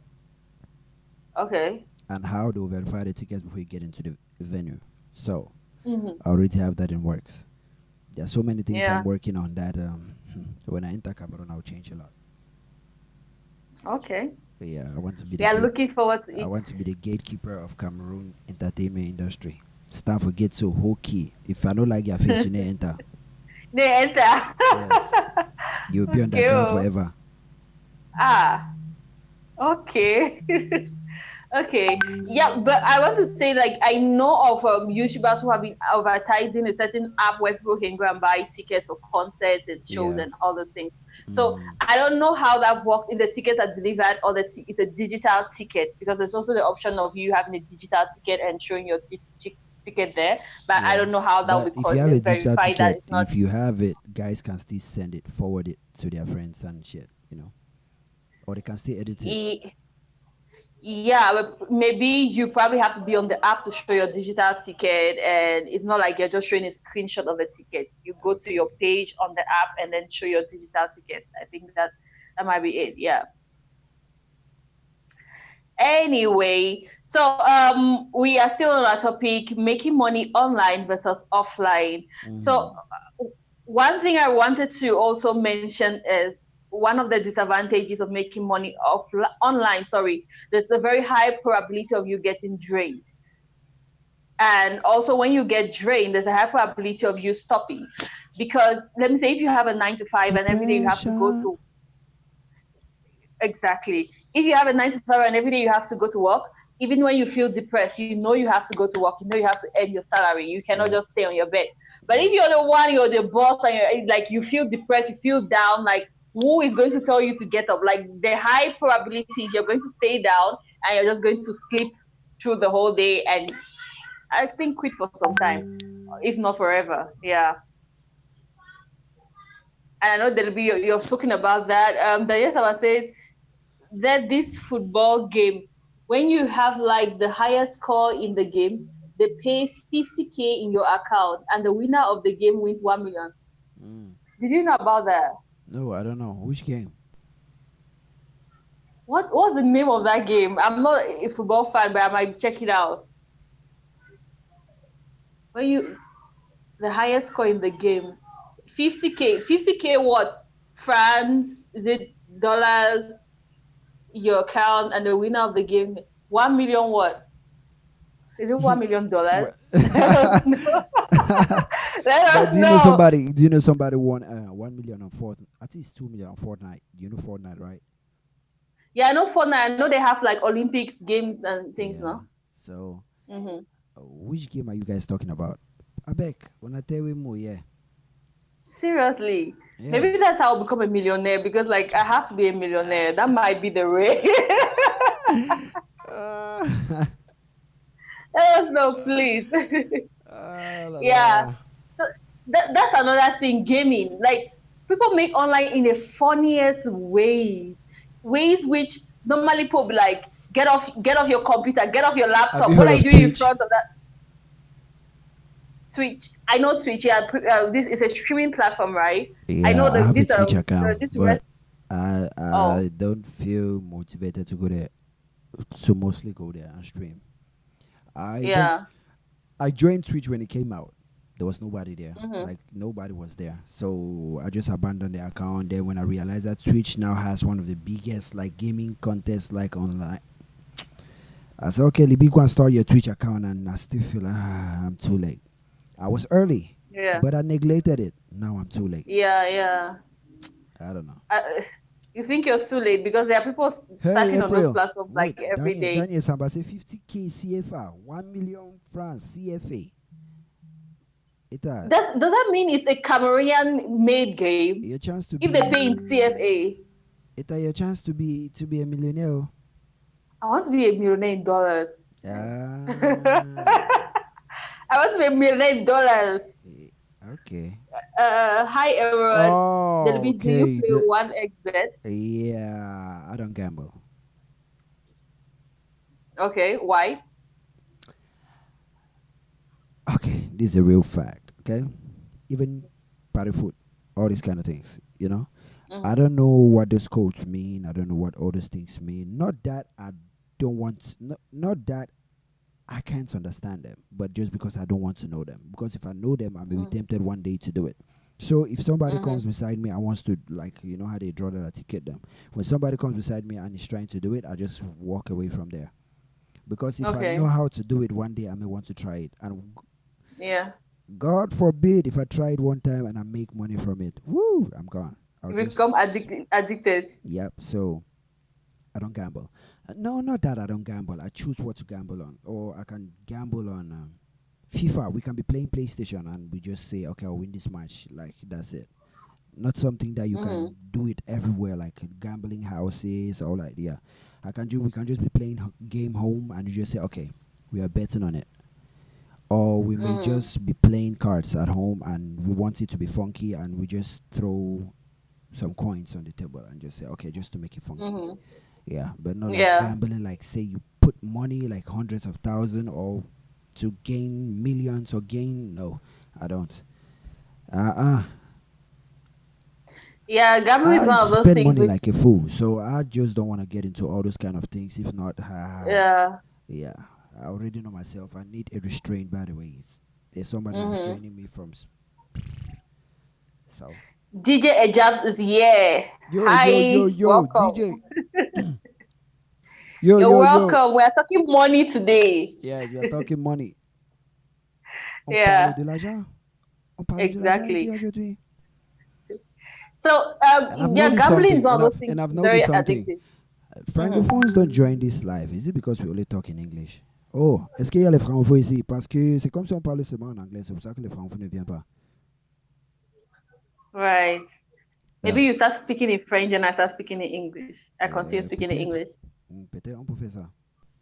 Okay.
and how they will verify the tickets before you get into the venue. So
Hmm.
I already have that in works. There are so many things I'm
Yeah.
working on that when I enter Cameroon, I'll change a lot.
Okay.
But yeah, I want to be
We
the
are
gate.
looking forward to
I
it.
want to be the gatekeeper of Cameroon entertainment industry. Staff will get so hokey. If I don't like your face, you never enter.
They enter.
Yes, you'll be
Okay.
underground
Oh.
forever.
Ah. Okay. Okay. Yeah, but I want to say, like, I know of YouTubers who have been advertising a certain app where people can go and buy tickets for concerts and shows
Yeah.
and all those things. So
Mm.
I don't know how that works, if the tickets are delivered or it's a digital ticket, because there's also the option of you having a digital ticket and showing your ticket there. But I
Yeah.
don't know how that will
But
be
if you have a digital
verified that
ticket,
it's not.
if you have it, guys can still send it, forward it to their friends and shit, or they can still edit it.
Yeah, but maybe you probably have to be on the app to show your digital ticket, and it's not like you're just showing a screenshot of the ticket. You go to
Okay.
your page on the app and then show your digital ticket. I think that might be it. Yeah. Anyway, so we are still on our topic, making money online versus offline. So
Mm.
one thing I wanted to also mention is one of the disadvantages of making money online. Sorry, there's a very high probability of you getting drained. And also, when you get drained, there's a high probability of you stopping. Because let me say, if you have a 9 to 5 and every day you have to go
Depression.
to, exactly. If you have a 9 to 5 and every day you have to go to work, even when you feel depressed, you know you have to go to work. You know you have to earn your salary. You cannot
Yep.
just stay on your bed. But if
Yep.
you're the one, you're the boss, and you're like you feel depressed, you feel down, like who is going to tell you to get up? Like the high probability is you're going to stay down and you're just going to sleep through the whole day, and I think quit for some time, if not forever. Yeah. And I know there'll be you're spoken about that. Daniel Saba says that this football game, when you have like the highest score in the game, they pay 50K in your account, and the winner of the game wins 1 million.
Mm.
Did you know about that?
No, I don't know which game.
What's the name of that game? I'm not a football fan, but I might check it out. When you the highest score in the game, 50K, 50K what? France? Is it dollars? Your account, and the winner of the game, 1 million what? Is it $1 million?
What?
Let us know. Let
But
us know.
do you know somebody won 1 million on Fortnite? I think it's 2 million on Fortnite. You know Fortnite, right?
Yeah, I know Fortnite. I know they have like Olympics games and things,
Yeah.
no?
So,
Hmm.
which game are you guys talking about? I beg, when I tell you more, yeah,
Seriously.
yeah.
Maybe that's how I'll become a millionaire, because like I have to be a millionaire. That might be the way.
Ah,
Let us know, please.
la
Yeah.
la.
So that's another thing, gaming. Like people make online in the funniest ways. Ways which normally people be like, get off your computer, get off your
Have
laptop.
you
What
heard
are you
of
doing in
Twitch?
front of that Twitch? I know Twitch, yeah. This is a streaming platform, right? I know
Yeah, I have a Twitch
this
account, but
rest.
I
Oh,
don't feel motivated to go there. To mostly go there and stream. I went.
yeah.
I joined Twitch when it came out. There was nobody there.
Hmm.
Like nobody was there. So I just abandoned the account. Then when I realized that Twitch now has one of the biggest like gaming contests like online, I said, okay, Libby, go and start your Twitch account. And I still feel like I'm too late. I was early,
Yeah.
but I neglected it. Now I'm too late.
Yeah, yeah.
I don't know.
You think you're too late, because there are people
Hey,
starting on those
April.
platforms like
Wait,
every day.
Daniel Samba say 50K CFA, 1 million francs CFA. It
Does that mean it's a Cameroonian made game?
your chance to
If they pay in
be
CFA,
your chance to be a millionaire.
I want to be a millionaire in dollars.
Ah,
I want to be a millionaire in dollars.
eh, okay.
Hi everyone.
Oh,
Delby, do you
okay.
play 1xbet?
Yeah, I don't gamble.
Okay, why?
Okay, this is a real fact. Okay, even party food, all these kind of things. I
Hmm.
don't know what those codes mean. I don't know what all those things mean. Not that I don't want, not that I can't understand them, but just because I don't want to know them. Because if I know them, I may be tempted one day to do it. So if somebody
Mm-hmm.
comes beside me, I wants to, like, you know how they draw the ticket them. When somebody comes beside me and is trying to do it, I just walk away from there. Because if I know
Okay.
how to do it one day, I may want to try it. And
Yeah.
God forbid if I try it one time and I make money from it, woo, I'm gone. I'll
You become
just,
addicted.
yep. So I don't gamble. No, not that I don't gamble. I choose what to gamble on, or I can gamble on FIFA. We can be playing PlayStation and we just say, okay, I'll win this match. Like that's it. Not something that you
Mm-hmm.
can do it everywhere, like gambling houses or like yeah. I can do. We can just be playing game home and you just say, okay, we are betting on it. Or we may
Mm-hmm.
just be playing cards at home and we want it to be funky and we just throw some coins on the table and just say, okay, just to make it funky.
Mm-hmm.
Yeah, but not like
Yeah.
gambling, like say you put money like hundreds of thousands or to gain millions or gain. No, I don't. Uh,
Yeah. Gambling is
I
one of those
spend
things
money
which,
like a fool, so I just don't want to get into all those kind of things. If not,
yeah.
yeah, I already know myself. I need a restraint. By the way, there's somebody
Mm-hmm.
restraining me from. So
DJ Ejabs is here. Hi,
yo,
welcome.
DJ, yo
You're
yo yo.
welcome. We are talking money today.
Yes, we are talking money. On parle
Yeah,
de l'argent. On parle de l'argent ici
exactly.
aujourd'hui.
So,
And I've
yeah,
noticed
gambling is
something,
one of those things
I've noticed
very
something.
addictive. Mm-hmm.
Francophones don't join this live. Is it because we only talk in English? Oh, est-ce qu'il y a les francophones ici? Parce que c'est comme si on parlait seulement en anglais. C'est pour ça que les francophones ne viennent pas.
Right.
Yeah.
Maybe you start speaking in French and I start speaking in English. I continue speaking in
Peut-être.
English.
Peut-être on peut faire ça.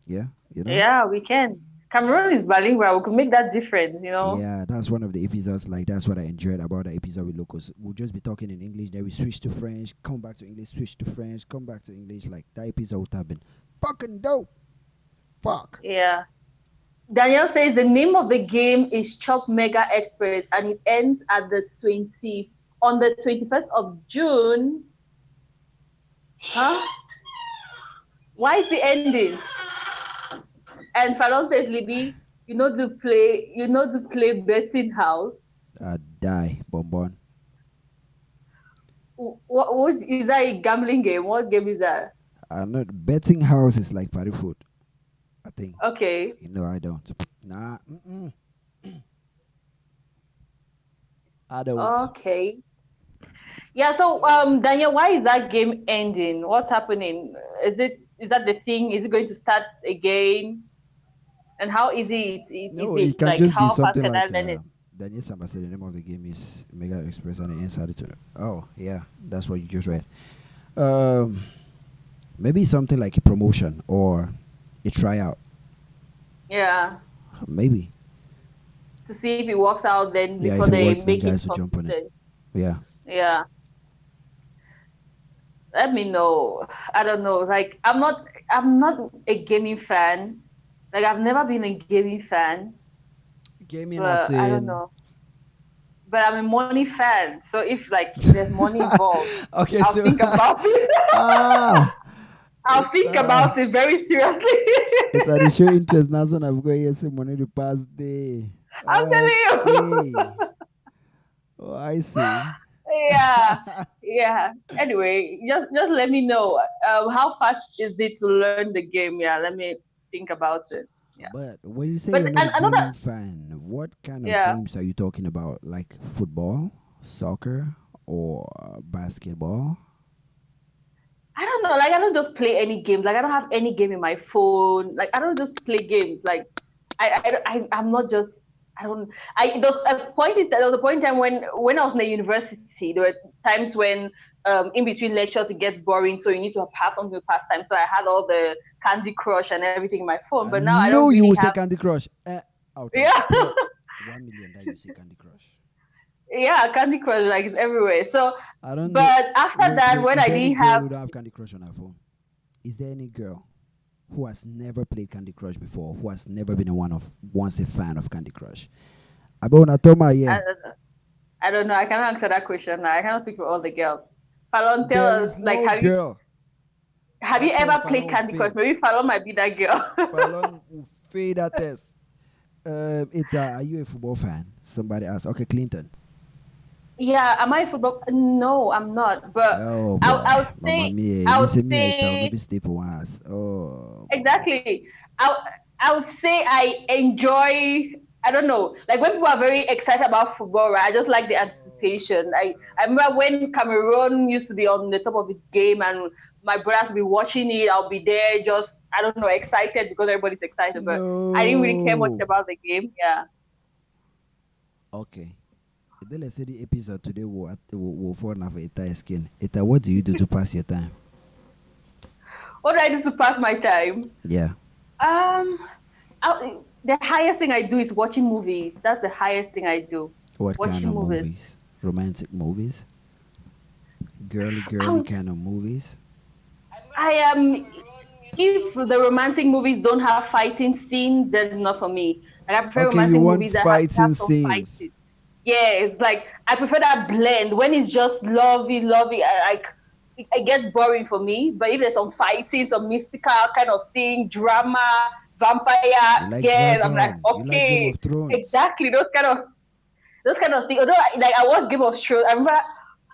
Yeah, you know?
Yeah, we can. Cameroon is bilingual. We could make that difference.
Yeah, that's one of the episodes. Like, that's what I enjoyed about the episode with Locals. We'll just be talking in English, then we switch to French, come back to English, switch to French, come back to English. Like, that episode would have been fucking dope. Fuck.
Yeah. Daniel says the name of the game is Chop Mega Express and it ends at the 21st of June. Huh? Why is it ending? And Fallon says, Libby, you know to play betting house.
I die, bonbon.
What is that a gambling game? What game is that?
Not betting house is like party food. I think.
Okay.
No, I don't. Nah, I don't.
Okay. Yeah, so Daniel, why is that game ending? What's happening? Is that the thing? Is it going to start again? And how easy is
No, it
it?
can
Like
just be
how fast
something
can I
like
learn it?
Daniel Samba said the name of the game is Mega Express and the inside it. Oh, yeah, that's what you just read. Um, Maybe something like a promotion or a tryout.
Yeah.
Maybe.
To see if it works out then
Yeah,
before
if it
they
works, then
make it
guys will jump on it.
consistent.
Yeah.
Yeah. Let me know. I don't know. Like I'm not a gaming fan. Like I've never been a gaming fan,
Gaming as
but I don't
in.
know. But I'm a money fan. So if like there's money involved,
Okay,
I'll
so.
think about it.
Ah!
I'll think
Ah!
about it very seriously.
It's a show interest now, so I've got here some money to pass day.
I'm telling
Okay.
you.
Oh, I see.
Yeah. Yeah. Anyway, just let me know. How fast is it to learn the game? Yeah, let me think about it. Yeah.
But when you say
But
you're not a
and another
gaming fan, what kind of
yeah.
games are you talking about? Like football, soccer, or basketball?
I don't know. Like I don't just play any games. Like I don't have any game in my phone. Like I don't just play games. Like I'm not just. I don't. I there was a point in time when I was in the university. There were times when in between lectures it gets boring, so you need to have something to pass time. So I had all the Candy Crush and everything in my phone.
I
But now I don't
know you
really
will say
have.
Candy Crush. Out of
Yeah.
1 million that you say Candy Crush.
Yeah, Candy Crush like it's everywhere. So,
I don't know.
but after
Wait,
that,
wait.
when
Is
I
there any
didn't
girl
have
who don't have Candy Crush on her phone? Is there any girl who has never played Candy Crush before, who has never been once a fan of Candy Crush? Abona Toma, yeah.
I don't know. I cannot answer that question now. I cannot speak for all the girls. Falon, tell
There
us,
is
like,
no
have you?
girl.
Have you
That
ever
test
played
Fallon
Candy Crush?
fail.
Maybe Fallon might be that girl.
Fallon will fail that test. Are you a football fan? Somebody asked. Okay, Clinton.
Yeah, am I a football? No, I'm not. But
Oh
I
boy,
would
Mamma
say
mia!
I
Me
would
say me I will
say
never stay for once. Oh boy.
exactly. I I would say I enjoy. I don't know, like when people are very excited about football, right? I just like the anticipation. I remember when Cameroon used to be on the top of its game, and my brothers would be watching it. I'll be there, just I don't know, excited because everybody's excited. But I didn't really care much
No.
about the game. Yeah.
Okay. Then let's say the episode today will fall now for Ita skin. Ita, what do you do to pass your time?
What do I do to pass my time?
Yeah.
Um, the highest thing I do is watching movies. That's the highest thing I do.
What kind
Watching
of
movies.
movies? Romantic movies?
I
Girly
would,
kind of movies?
I am. If the romantic movies don't have fighting scenes, then it's not for me. Like I prefer
Okay, you
romantic
want
movies that have
fighting
some
scenes.
fighting. Yeah, it's like I prefer that blend. When it's just lovey, it gets boring for me. But if there's some fighting, some mystical kind of thing, drama, vampire,
You like
yes, I'm like,
Dragon. You like Game
okay,
of Thrones.
exactly those kind of things. Although I watched Game of Thrones, I remember,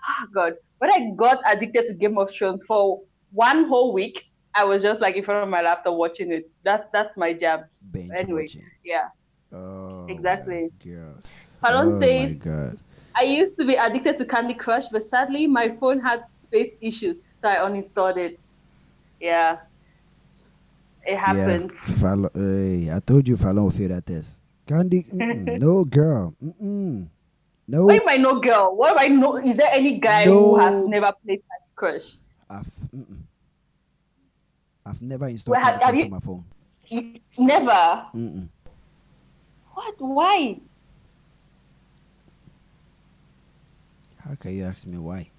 oh God, when I got addicted to Game of Thrones for one whole week, I was just like in front of my laptop watching it. That's my jam.
Binge
Anyway,
watching.
yeah,
Oh my
exactly.
gosh.
Fallon
Oh
says
my god.
I used to be addicted to Candy Crush, but sadly my phone had space issues, so I uninstalled it. Yeah, it
Yeah.
happens.
Hey, I told you Fallon will fail that test. Candy, no girl.
What
Nope.
if I know girl? What if I know? Is there any guy who has
No.
never played Candy Crush?
I've, mm-mm. I've never installed
Well,
Candy
have
Crush on
you?
my phone.
Never.
Mm-mm.
What? Why?
How can you ask me why?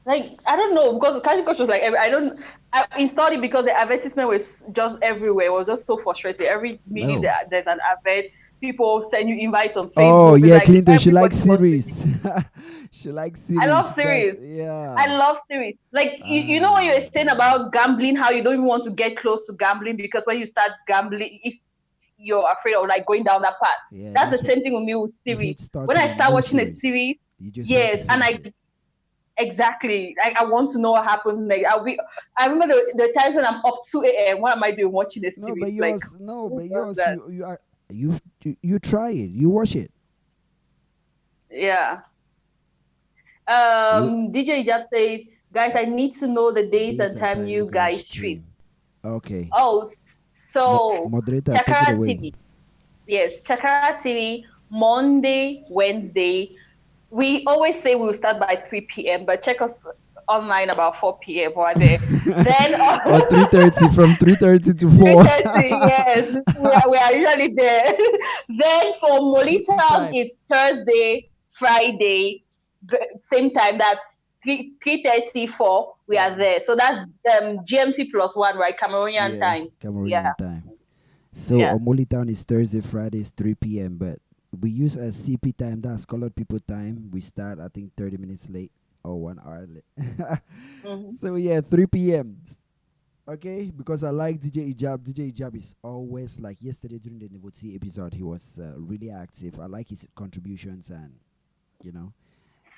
Like I don't know because Candy Crush was like I don't. I installed it because the advertisement was just everywhere. It was just so frustrating. Every minute
No.
there's an advert. People send you invites on
Oh
Facebook. It's
yeah,
like
Clinton. She likes
everybody wants to.
series. She likes
I
series.
love
She does.
series. I
Yeah.
love series. Like you know what you
Ah
were saying
boy.
about gambling, how you don't even want to get close to gambling because when you start gambling, if you're afraid of like going down that path,
Yeah,
that's
that's
the
what
same thing with me with
you
series.
hate
When
starting
I
a
start
new
watching a
series.
series,
You just want to
yes, and
finish it.
exactly like I want to know what happens next. I remember the times when I'm up 2 a.m. What am I doing watching a
No, but
series? Like
yours. No,
who
but
does
yours.
that?
You are. You try it. You watch it.
Yeah.
You
DJ Jab says, guys,
uh,
I need to know the days
days
and
and
time
time you
you
guys
guys stream.
stream. Okay.
Oh, so
Moderator, take it
Chakara
away.
TV. Yes, Chakara TV, Monday, Wednesday. We always say we'll start by 3 p.m., but check us online about 4 p.m. We're there. Then
Or 3:30 from 3:30 to 4.
3:30, yes, we are usually there. Then for
CP
Molitown,
time.
it's Thursday, Friday, same time. That's 3:34. We are
Yeah.
there. So that's GMT plus one, right? Cameroonian
Yeah.
time. Yeah,
Cameroonian time. So
yeah.
Omoli Town is Thursday, Fridays, 3 p.m. But we use a CP time, that's colored people time. We start, I think, 30 minutes late or 1 hour late.
Hmm.
So yeah, 3 p.m. Okay, because I like DJ Ijab. DJ Ijab is always like yesterday during the Nevoti episode. He was really active. I like his contributions and you know,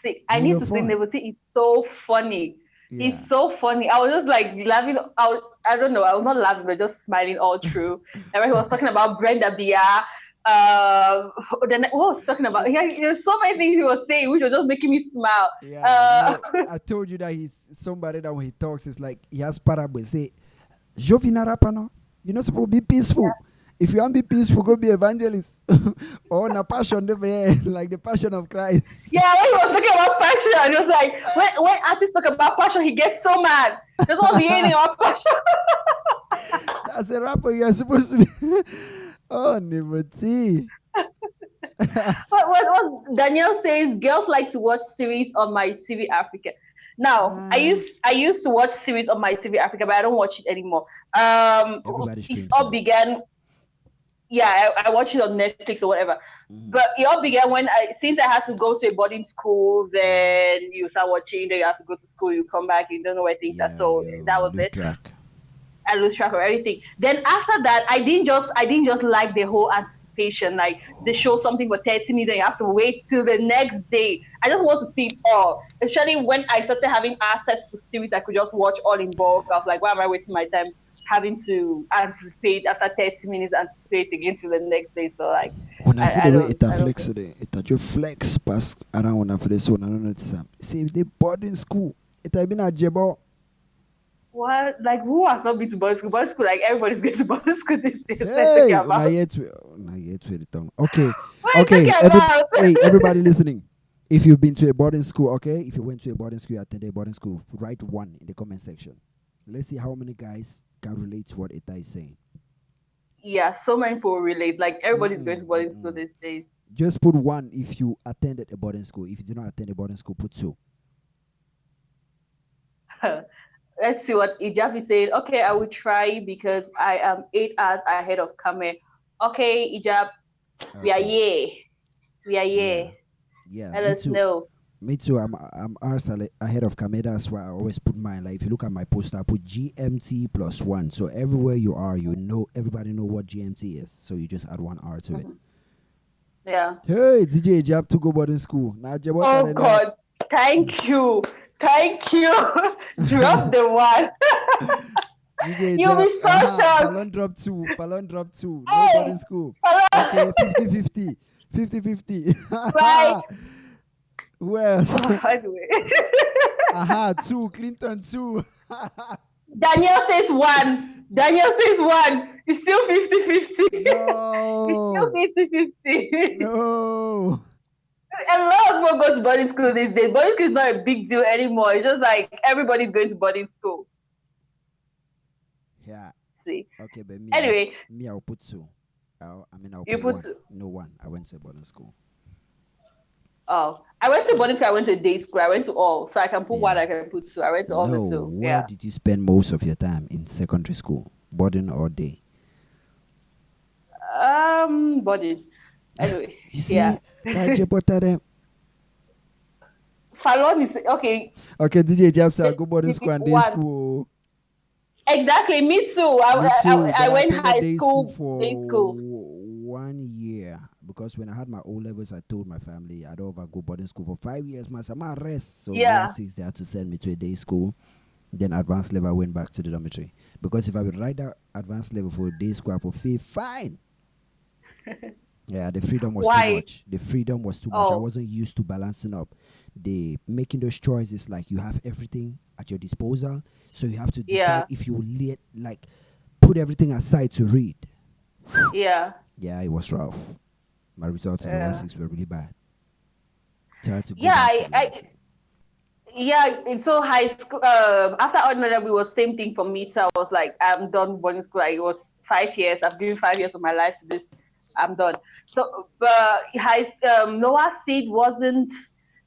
See, I
and
need
you're
to say
fun.
Nevoti. It's so funny.
Yeah.
It's so funny. I was just like laughing. I don't know. I was not laughing, but just smiling all through. And when he was talking about Brenda Bia, then what was he talking about? Yeah, there's so many things he was saying, which was just making me smile.
Yeah,
Uh,
no, I told you that he's somebody that when he talks, it's like he has parables. Say, Jovina Rapano, you're not supposed to be peaceful. If you want to be peaceful, go be evangelist. Or na passion, like the passion of Christ.
yeah, when he was talking about passion, it was like when artists talk about passion, he gets so mad. Just want to be hearing about passion.
As a rapper, you're supposed to be. Oh, Nivoti.
What Danielle says, girls like to watch series on my TV Africa. Now, I used to watch series on my TV Africa, but I don't watch it anymore.
Everybody
It
streams
all
now.
began. Yeah, I watched it on Netflix or whatever. But it all began when since I had to go to a boarding school, then you start watching, then you have to go to school, you come back, you don't know where things are.
Yeah,
So that
you
was
lose
it.
track.
I lose track of everything. Then after that, I didn't just like the whole anticipation. Like they show something for 30 minutes and you have to wait till the next day. I just want to see it all. Especially when I started having access to series I could just watch all in bulk. I was like, why am I wasting my time having to anticipate after 30 minutes, anticipate again till the next day? So like
When I see the way it a
I don't
flex
think.
today, it a just flex pass around one for this one. I don't notice them. See, they boarding school. It have been a jebo.
What, like, who has not been to boarding school? Boarding school, like everybody's going to boarding school these days. What are you talking
Hey,
about?
una yet to the tongue. Okay,
What are you
okay.
talking about?
Hey, everybody listening. If you've been to a boarding school, okay, if you went to a boarding school, you attended a boarding school, write one in the comment section. Let's see how many guys can relate to what Ita is saying.
Yeah, so many people relate. Like everybody's going
Mm-mm,
to boarding school
mm-mm.
these days.
Just put one if you attended a boarding school. If you did not attend a boarding school, put two.
Let's see what Ijab is saying. Okay, I will try because I am 8 hours ahead of Kame. Okay, Ijab, we are
Okay.
here. We are
Yeah.
here.
Yeah.
Let
Me
us
too.
know.
Me too. I'm hours ahead of Kameda. That's why I always put mine. Like if you look at my poster, I put GMT plus one. So everywhere you are, you know everybody know what GMT is. So you just add 1 hour to it.
Mhm. Yeah.
Hey, DJ Jab to go boarding school. Now Jabot
Oh
now.
God, thank you. Thank you. Drop the one.
DJ
You'll
Jab.
be so shocked.
Fallon drop two. Fallon drop two. No
Hey,
boarding school.
hello.
Okay, 50-50. 50-50.
Right.
Who else?
By the way.
Aha, two. Clinton two.
Daniel says one. Daniel says one. It's still 50-50. It's still
No.
50-50.
No.
A lot of people go to boarding school these days. Boarding school is not a big deal anymore. It's just like everybody's going to boarding school.
Yeah.
See.
Okay, but
Anyway,
I'll put two. I'll
you
put
put
one. No one. I went to a boarding school.
oh, I went to boarding school. I went to day school. I went to all, so I can put one.
Yeah.
I can put two. I went to all the
No.
two.
Where
Yeah.
did you spend most of your time in secondary school? Boarding or day?
Boarding. Anyway,
You
yeah.
see, that Jebota
Fallon is okay.
okay, DJ Jab said I go boarding
The
school and day
one.
school.
Exactly. Me too.
Me too,
I
but I
went
attended
high
day school
school,
for
day school.
1 year because when I had my O levels, I told my family I don't ever go boarding school for 5 years. Man, I'm at rest. So lower
Yeah.
six, they had to send me to a day school. Then advanced level, I went back to the dormitory because if I would write that advanced level for a day school, I would feel fine. Yeah, the freedom was too
Why?
much. The freedom was too much. I
Oh,
wasn't used to balancing up. The making those choices like you have everything at your disposal, so you have to decide
yeah.
if you let like put everything aside to read.
Yeah.
Yeah, it was rough. My results in the last
Yeah.
six were really bad. So I had to go
Yeah.
back to the
I
dormitory.
yeah. So high school. After ordinary level, it was same thing for me. So I was like, I'm done boarding school. Like, it was 5 years. I've given 5 years of my life to this. I'm done. So, but Noah seed wasn't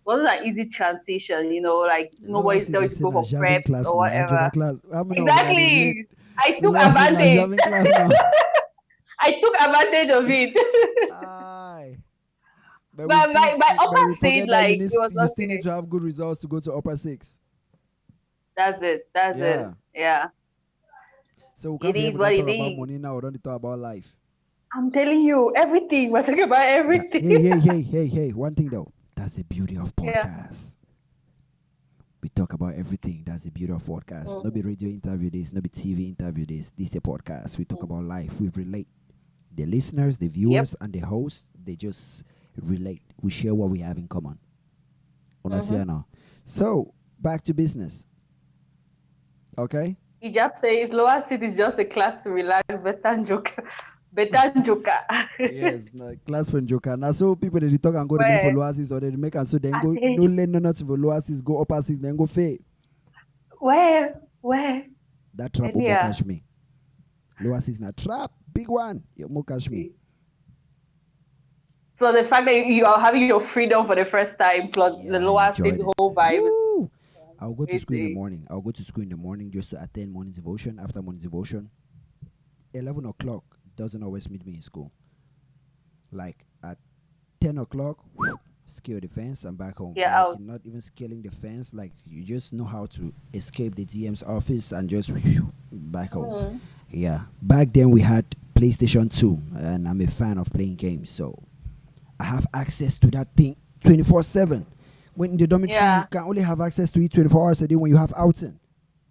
an easy transition. You know, like
Lower
nobody's
see they
telling you to
say
go
na
for
javing
prep
class
or
now, na
whatever.
java class. How many of una dey relate?
Exactly. I
The
took
lower say na
advantage.
javing class now.
I took advantage of it.
Aye. But we
but
still,
my
but we
upper seed,
forget that
like it was
you still need
okay.
to have good results to go to upper six.
That's it. That's it.
Yeah.
Yeah.
So we
It
can't
is
forget
what
to
it
talk about
is.
money now. We don't talk about life.
I'm telling you, everything. We're talking about
Yeah.
everything.
Hey. One thing though. That's the beauty of
Yeah.
podcasts. We talk about everything. That's the beauty of podcasts. No
Mhm.
be radio interview this, no be TV interview this. This is a podcast. We talk
Mhm.
about life. We relate. The listeners, the
Yep.
viewers, and the hosts, they just relate. We share what we have in common.
Mm-hmm.
Honestly, now. So back to business. Okay.
Ijab says lower seat is just a class to relax, better joker. Better joker.
Yes, na class friend joker. Now so people they talk and go remain for
Where?
lower six or they make and so then
I
go
say,
don't learn nothing for lower six, go upper six, then go fail.
where? Where?
That trap will more
Yeah.
catch me. Lower six na trap, big one. You more catch me.
So the fact that you are having your freedom for the first time, plus
Yeah,
the
I
lower seat
enjoyed it.
whole vibe.
Woo! I'll go to school in the
Amazing.
morning. I'll go to school in the morning just to attend morning devotion. After morning devotion, 11 o'clock, doesn't always meet me in school. Like at 10 o'clock, scale the fence, I'm back home.
Yeah,
Like
out.
you're not even scaling the fence. Like you just know how to escape the DM's office and just back home.
Mm.
Yeah. Back then we had PlayStation 2, and I'm a fan of playing games, so I have access to that thing 24/7. When in the dormitory, you
Yeah.
can only have access to it 24 hours a day when you have outing.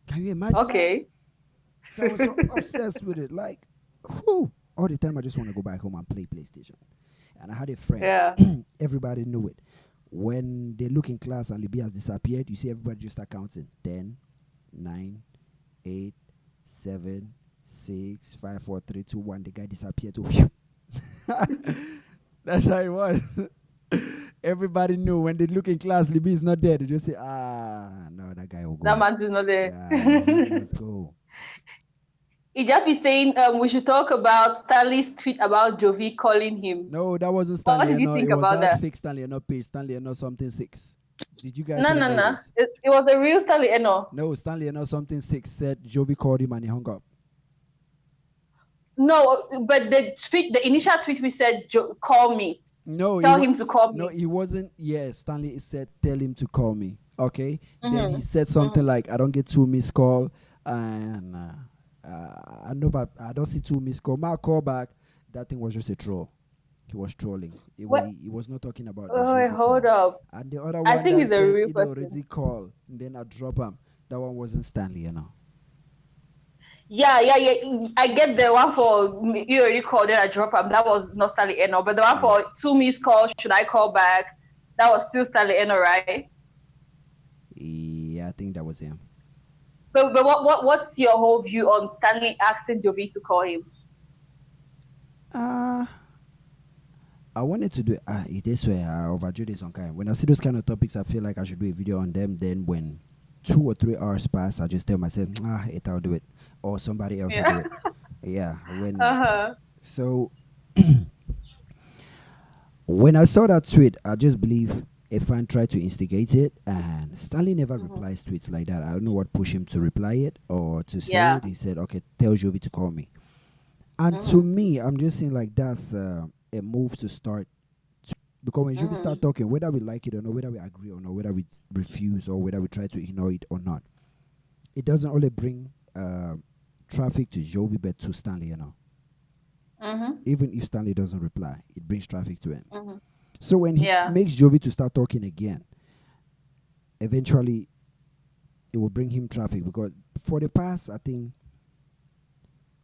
Can you imagine that?
Okay.
So I was so obsessed with it. Like, whew, all the time I just want to go back home and play PlayStation. And I had a friend,
Yeah.
everybody knew it. When they look in class and Libby has disappeared, you see everybody just start counting 10, 9, 8, 7, 6, 5, 4, 3, 2, 1. The guy disappeared. Too. That's how it was. Everybody knew when they look in class, Libby is not there. They just say, no, that guy will
That
go.
man is not there.
Yeah, he must go.
Ijap is saying we should talk about Stanley's tweet about Jovi calling him.
No, that wasn't
What
Stanley
did you
Eno. It
think
was
about
that
that?
fake Stanley Eno page, Stanley Eno something 6. Did you guys
No,
even
no, no.
notice?
It was a real Stanley Eno.
No, Stanley Eno something 6 said Jovi called him and he hung up.
No, but the initial tweet we said, call me.
No,
Tell him to call
no,
me.
he wasn't. Yeah, Stanley said, tell him to call me. Okay. Then he
Mm-hmm.
said something like, I don't get 2 missed call, and I know, but I don't see 2 missed call. My call back. That thing was just a troll. He was trolling.
What?
He was not talking about the
Oh,
Jovi
hold
call.
up.
And the other
I
one
think
that
he's a
said
real
he
person.
already called, and then I drop him. That one wasn't Stanley, you know.
Yeah. I get the one for you already called, then I drop him. That was not Stanley Eno. But the one for 2 missed calls, should I call back? That was still Stanley Eno, right?
Yeah, I think that was him.
But what's your whole view on Stanley asking Jovi to call him?
I wanted to do it this way. I overdo this on kind. When I see those kind of topics, I feel like I should do a video on them. Then when 2 or 3 hours pass, I just tell myself, I'll do it, or somebody else will do it. Yeah. So when I saw that tweet, I just believe a fan tried to instigate it, and Stanley never replies tweets like that. I don't know what pushed him to reply it or to say it. He said, "Okay, tell Jovi to call me." And to me, I'm just saying like that's a move to start. Because when Jovi start talking, whether we like it or not, whether we agree or not, whether we refuse or whether we try to ignore it or not, it doesn't only bring traffic to Jovi, but to Stanley, you know. Even if Stanley doesn't reply, it brings traffic to him. So when he makes Jovi to start talking again, eventually it will bring him traffic, because for the past, I think,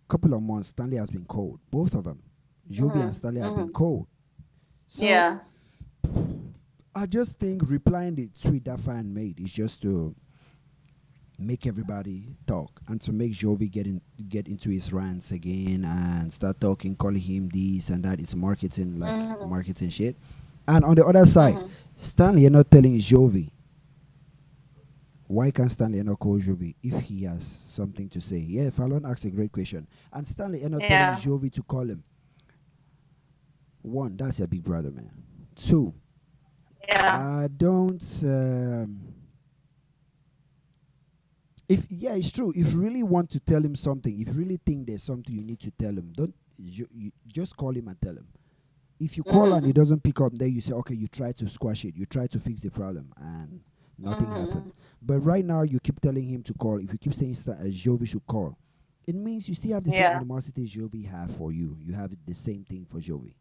couple of months, Stanley has been cold. Both of them, Jovi and Stanley, have been cold. So I just think replying the tweet that fan made is just to make everybody talk and to make Jovi get into his rants again and start talking, calling him this and that. It's marketing, like marketing shit. And on the other side, Stanley, you're not telling Jovi. Why can't Stanley not call Jovi if he has something to say? Yeah, Fallon asked a great question. And Stanley, you're not telling Jovi to call him. 1, that's your big brother, man. 2, I don't. It's true. If you really want to tell him something, if you really think there's something you need to tell him, don't you just call him and tell him. If you call and he doesn't pick up, then you say, okay, you try to squash it, you try to fix the problem, and nothing happened. But right now, you keep telling him to call. If you keep saying Jovi should call, it means you still have the same animosity Jovi have for you. You have the same thing for Jovi.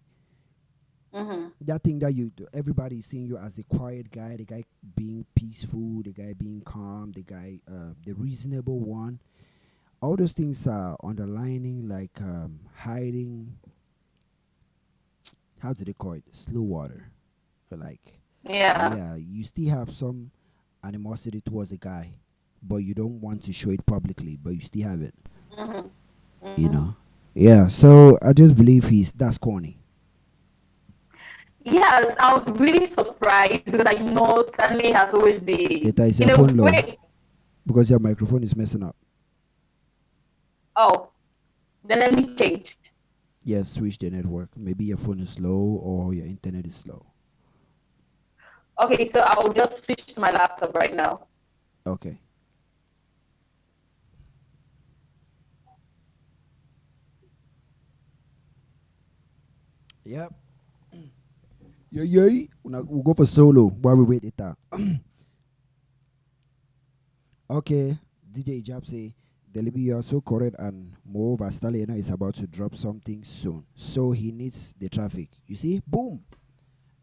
That thing that everybody is seeing you as a quiet guy, the guy being peaceful, the guy being calm, the guy, the reasonable one. All those things are underlining, like hiding. How do they call it? Slow water. Like, you still have some animosity towards a guy, but you don't want to show it publicly, but you still have it. You know? Yeah. So I just believe that's corny.
Yes, I was really surprised because I know Stanley has always been.
It is your phone low because your microphone is messing up.
Oh, then let me change.
Yes, switch the network. Maybe your phone is slow or your internet is slow.
Okay, so I'll just switch to my laptop right now.
Okay. Yep. Yeah, yeah. We'll go for solo while we wait it out. Okay. DJ Jab say, Delibi, you are so correct, and moreover, Stallion is about to drop something soon. So he needs the traffic. You see? Boom.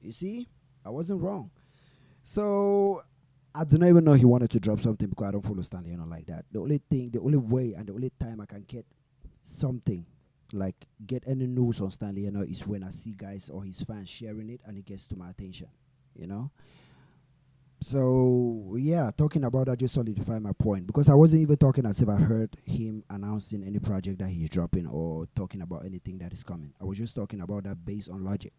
You see? I wasn't wrong. So I do not even know he wanted to drop something because I don't follow Stanley, like that. The only thing, the only way, and the only time I can get something, like get any news on Stanley, is when I see guys or his fans sharing it and it gets to my attention, you know. So yeah, talking about that just solidified my point because I wasn't even talking as if I heard him announcing any project that he's dropping or talking about anything that is coming. I was just talking about that based on logic.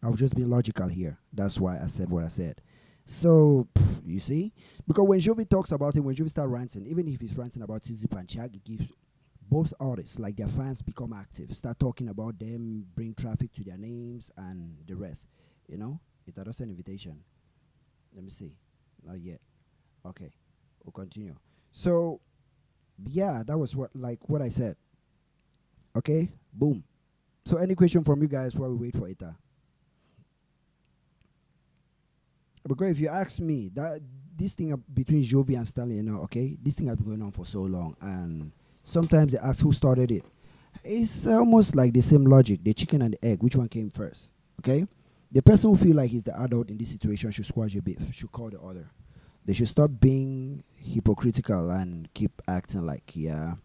I was just being logical here. That's why I said what I said. So you see, because when Jovi talks about him, when Jovi start ranting, even if he's ranting about Tizi Panchag, it gives both artists, like their fans, become active, start talking about them, bring traffic to their names and the rest. You know, it's a an invitation. Let me see. Not yet. Okay, we'll continue. So yeah, that was what I said. Okay, boom. So any question from you guys while we wait for Ita? Because if you ask me, that this thing between Jovi and Stanley, okay, this thing has been going on for so long, and sometimes they ask who started it. It's almost like the same logic: the chicken and the egg. Which one came first? Okay, the person who feel like he's the adult in this situation should squash the beef. Should call the other. They should stop being hypocritical and keep acting like yeah.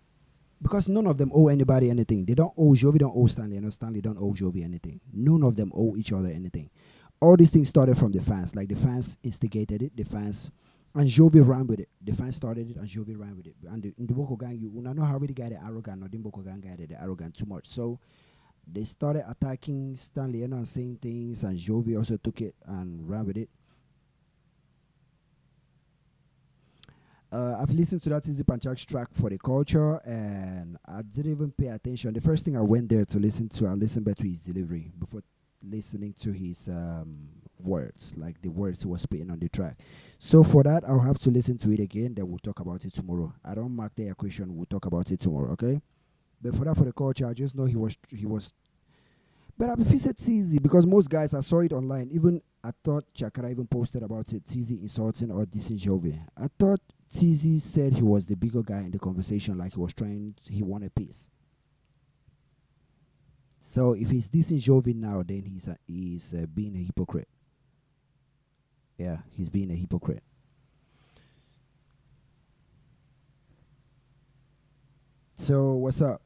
Because none of them owe anybody anything. They don't owe Jovi, don't owe Stanley, and Stanley don't owe Jovi anything. None of them owe each other anything. All these things started from the fans. Like the fans instigated it, the fans, and Jovi ran with it. The fans started it, and Jovi ran with it. And in the Boko Gang, you know how really guy the arrogant, or the Boko Gang guy the arrogant too much. So they started attacking Stanley, and saying things, and Jovi also took it and ran with it. I've listened to that Easy Panchak's track for the culture, and I didn't even pay attention. The first thing I went there to listen to, I listened back to his delivery before listening to his words, like the words he was spitting on the track. So for that, I'll have to listen to it again. Then we'll talk about it tomorrow. I don't mark the equation. We'll talk about it tomorrow, okay? But for that, for the culture, I just know he was. But I prefer said Teasy because most guys I saw it online. Even I thought Chakara even posted about it. Teasy insulting or dissing Jovi. I thought Teasy said he was the bigger guy in the conversation, like he wanted peace. So if he's dissing Jovi now, then he's being a hypocrite. Yeah, he's being a hypocrite. So what's up?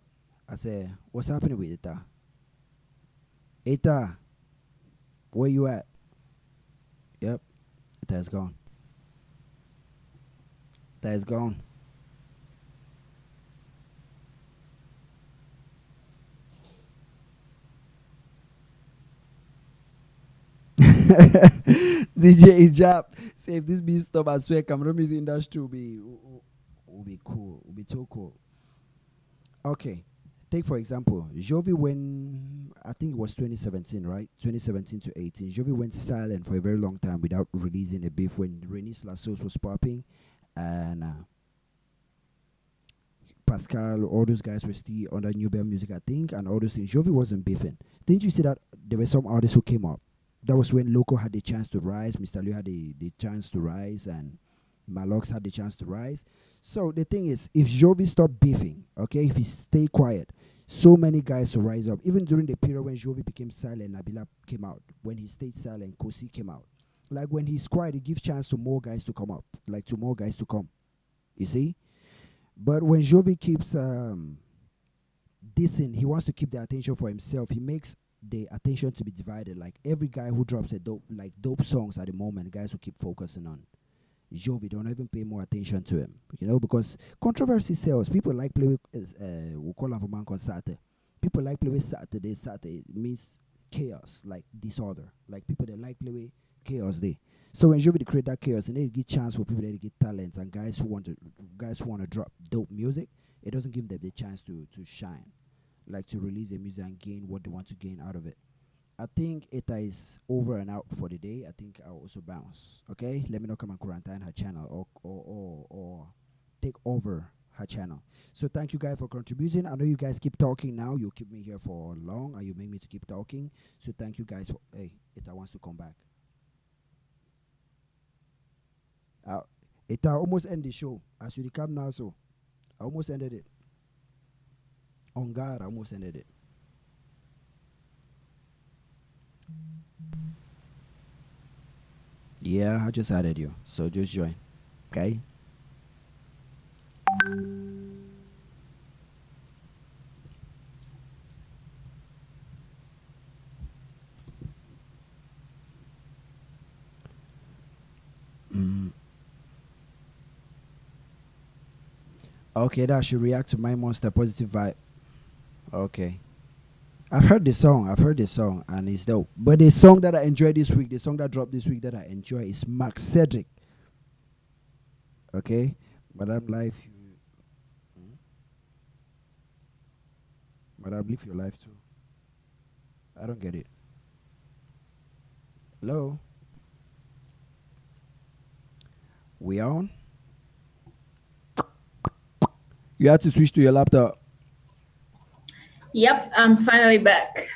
I said, what's happening with Eta? Eta, where you at? Yep, Eta's gone. Eta's gone. DJ Ijab say if this beef stop, I swear Cameroon music industry will be cool. Will be too cool. Okay. Take for example, Jovi when I think it was 2017, right? 2017 to 18. Jovi went silent for a very long time without releasing a beef when Renis Lassos was popping, and Pascal, all those guys were still under New Bell Music, I think, and all those things. Jovi wasn't beefing. Didn't you see that there were some artists who came up? That was when Loco had the chance to rise, Mr. Liu had the chance to rise, and Malox had the chance to rise. So the thing is, if Jovi stopped beefing, okay, if he stay quiet, so many guys will rise up. Even during the period when Jovi became silent, Nabila came out. When he stayed silent, Kosi came out. Like when he's quiet, it gives chance to more guys to come up, like to more guys to come. You see? But when Jovi keeps dissing, he wants to keep the attention for himself. He makes the attention to be divided. Like every guy who drops a dope songs at the moment, guys will keep focusing on. Jovi don't even pay more attention to him, because controversy sells. People like play with, we call him a man called Saturday. People like play with Saturday. Saturday means chaos, like disorder. Like people that like play with chaos day. So when Jovi create that chaos, and they give chance for people that get talents and guys who want to drop dope music, it doesn't give them the chance to shine, like to release their music and gain what they want to gain out of it. I think Eta is over and out for the day. I think I'll also bounce. Okay, let me not come and quarantine her channel or take over her channel. So thank you guys for contributing. I know you guys keep talking now. You keep me here for long, and you make me to keep talking. So thank you guys for. Hey, Ita wants to come back. Ita almost end the show. As you come now, so I almost ended it. On God, I almost ended it. Yeah, I just added you. So just join. Okay? Okay, that should react to my monster positive vibe. Okay. I've heard the song. And it's dope. But the song that I enjoy this week, the song that dropped this week that I enjoy is Max Cedric. Okay? Madam Life, Madam Live Your Life too. I don't get it. Hello? We on? You have to switch to your laptop.
Yep, I'm finally back.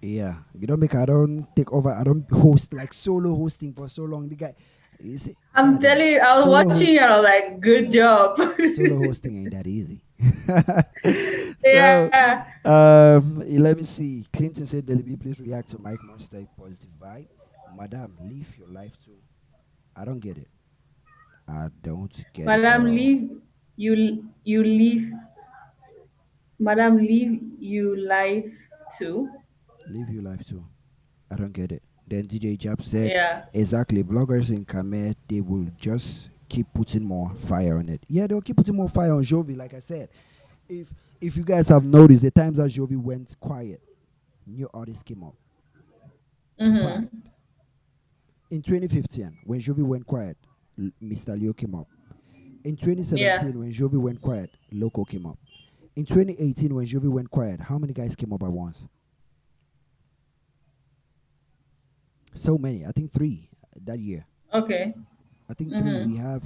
Yeah, you don't make. I don't take over. I don't host like solo hosting for so long. The guy, you see,
I'm telling you, I was watching you. I was like, good job.
Solo hosting ain't that easy.
Yeah.
Let me see. Clinton said, "Delibi, please react to Mike Monster positive vibe." Madam, live your life too. I don't get it. I don't get it.
Madam, live Madam, live you life too.
Live your life too. I don't get it. Then DJ Jab said,
Yeah.
exactly. Bloggers in Khmer, they will just keep putting more fire on it. Yeah, they'll keep putting more fire on Jovi. Like I said, if you guys have noticed, the times that Jovi went quiet, new artists came up. Fact. In 2015, when Jovi went quiet, Mr. Leo came up. In 2017, when Jovi went quiet, Loco came up. In 2018, when Jovi went quiet, how many guys came up at once? So many. I think 3 that year.
Okay.
I think 3. We have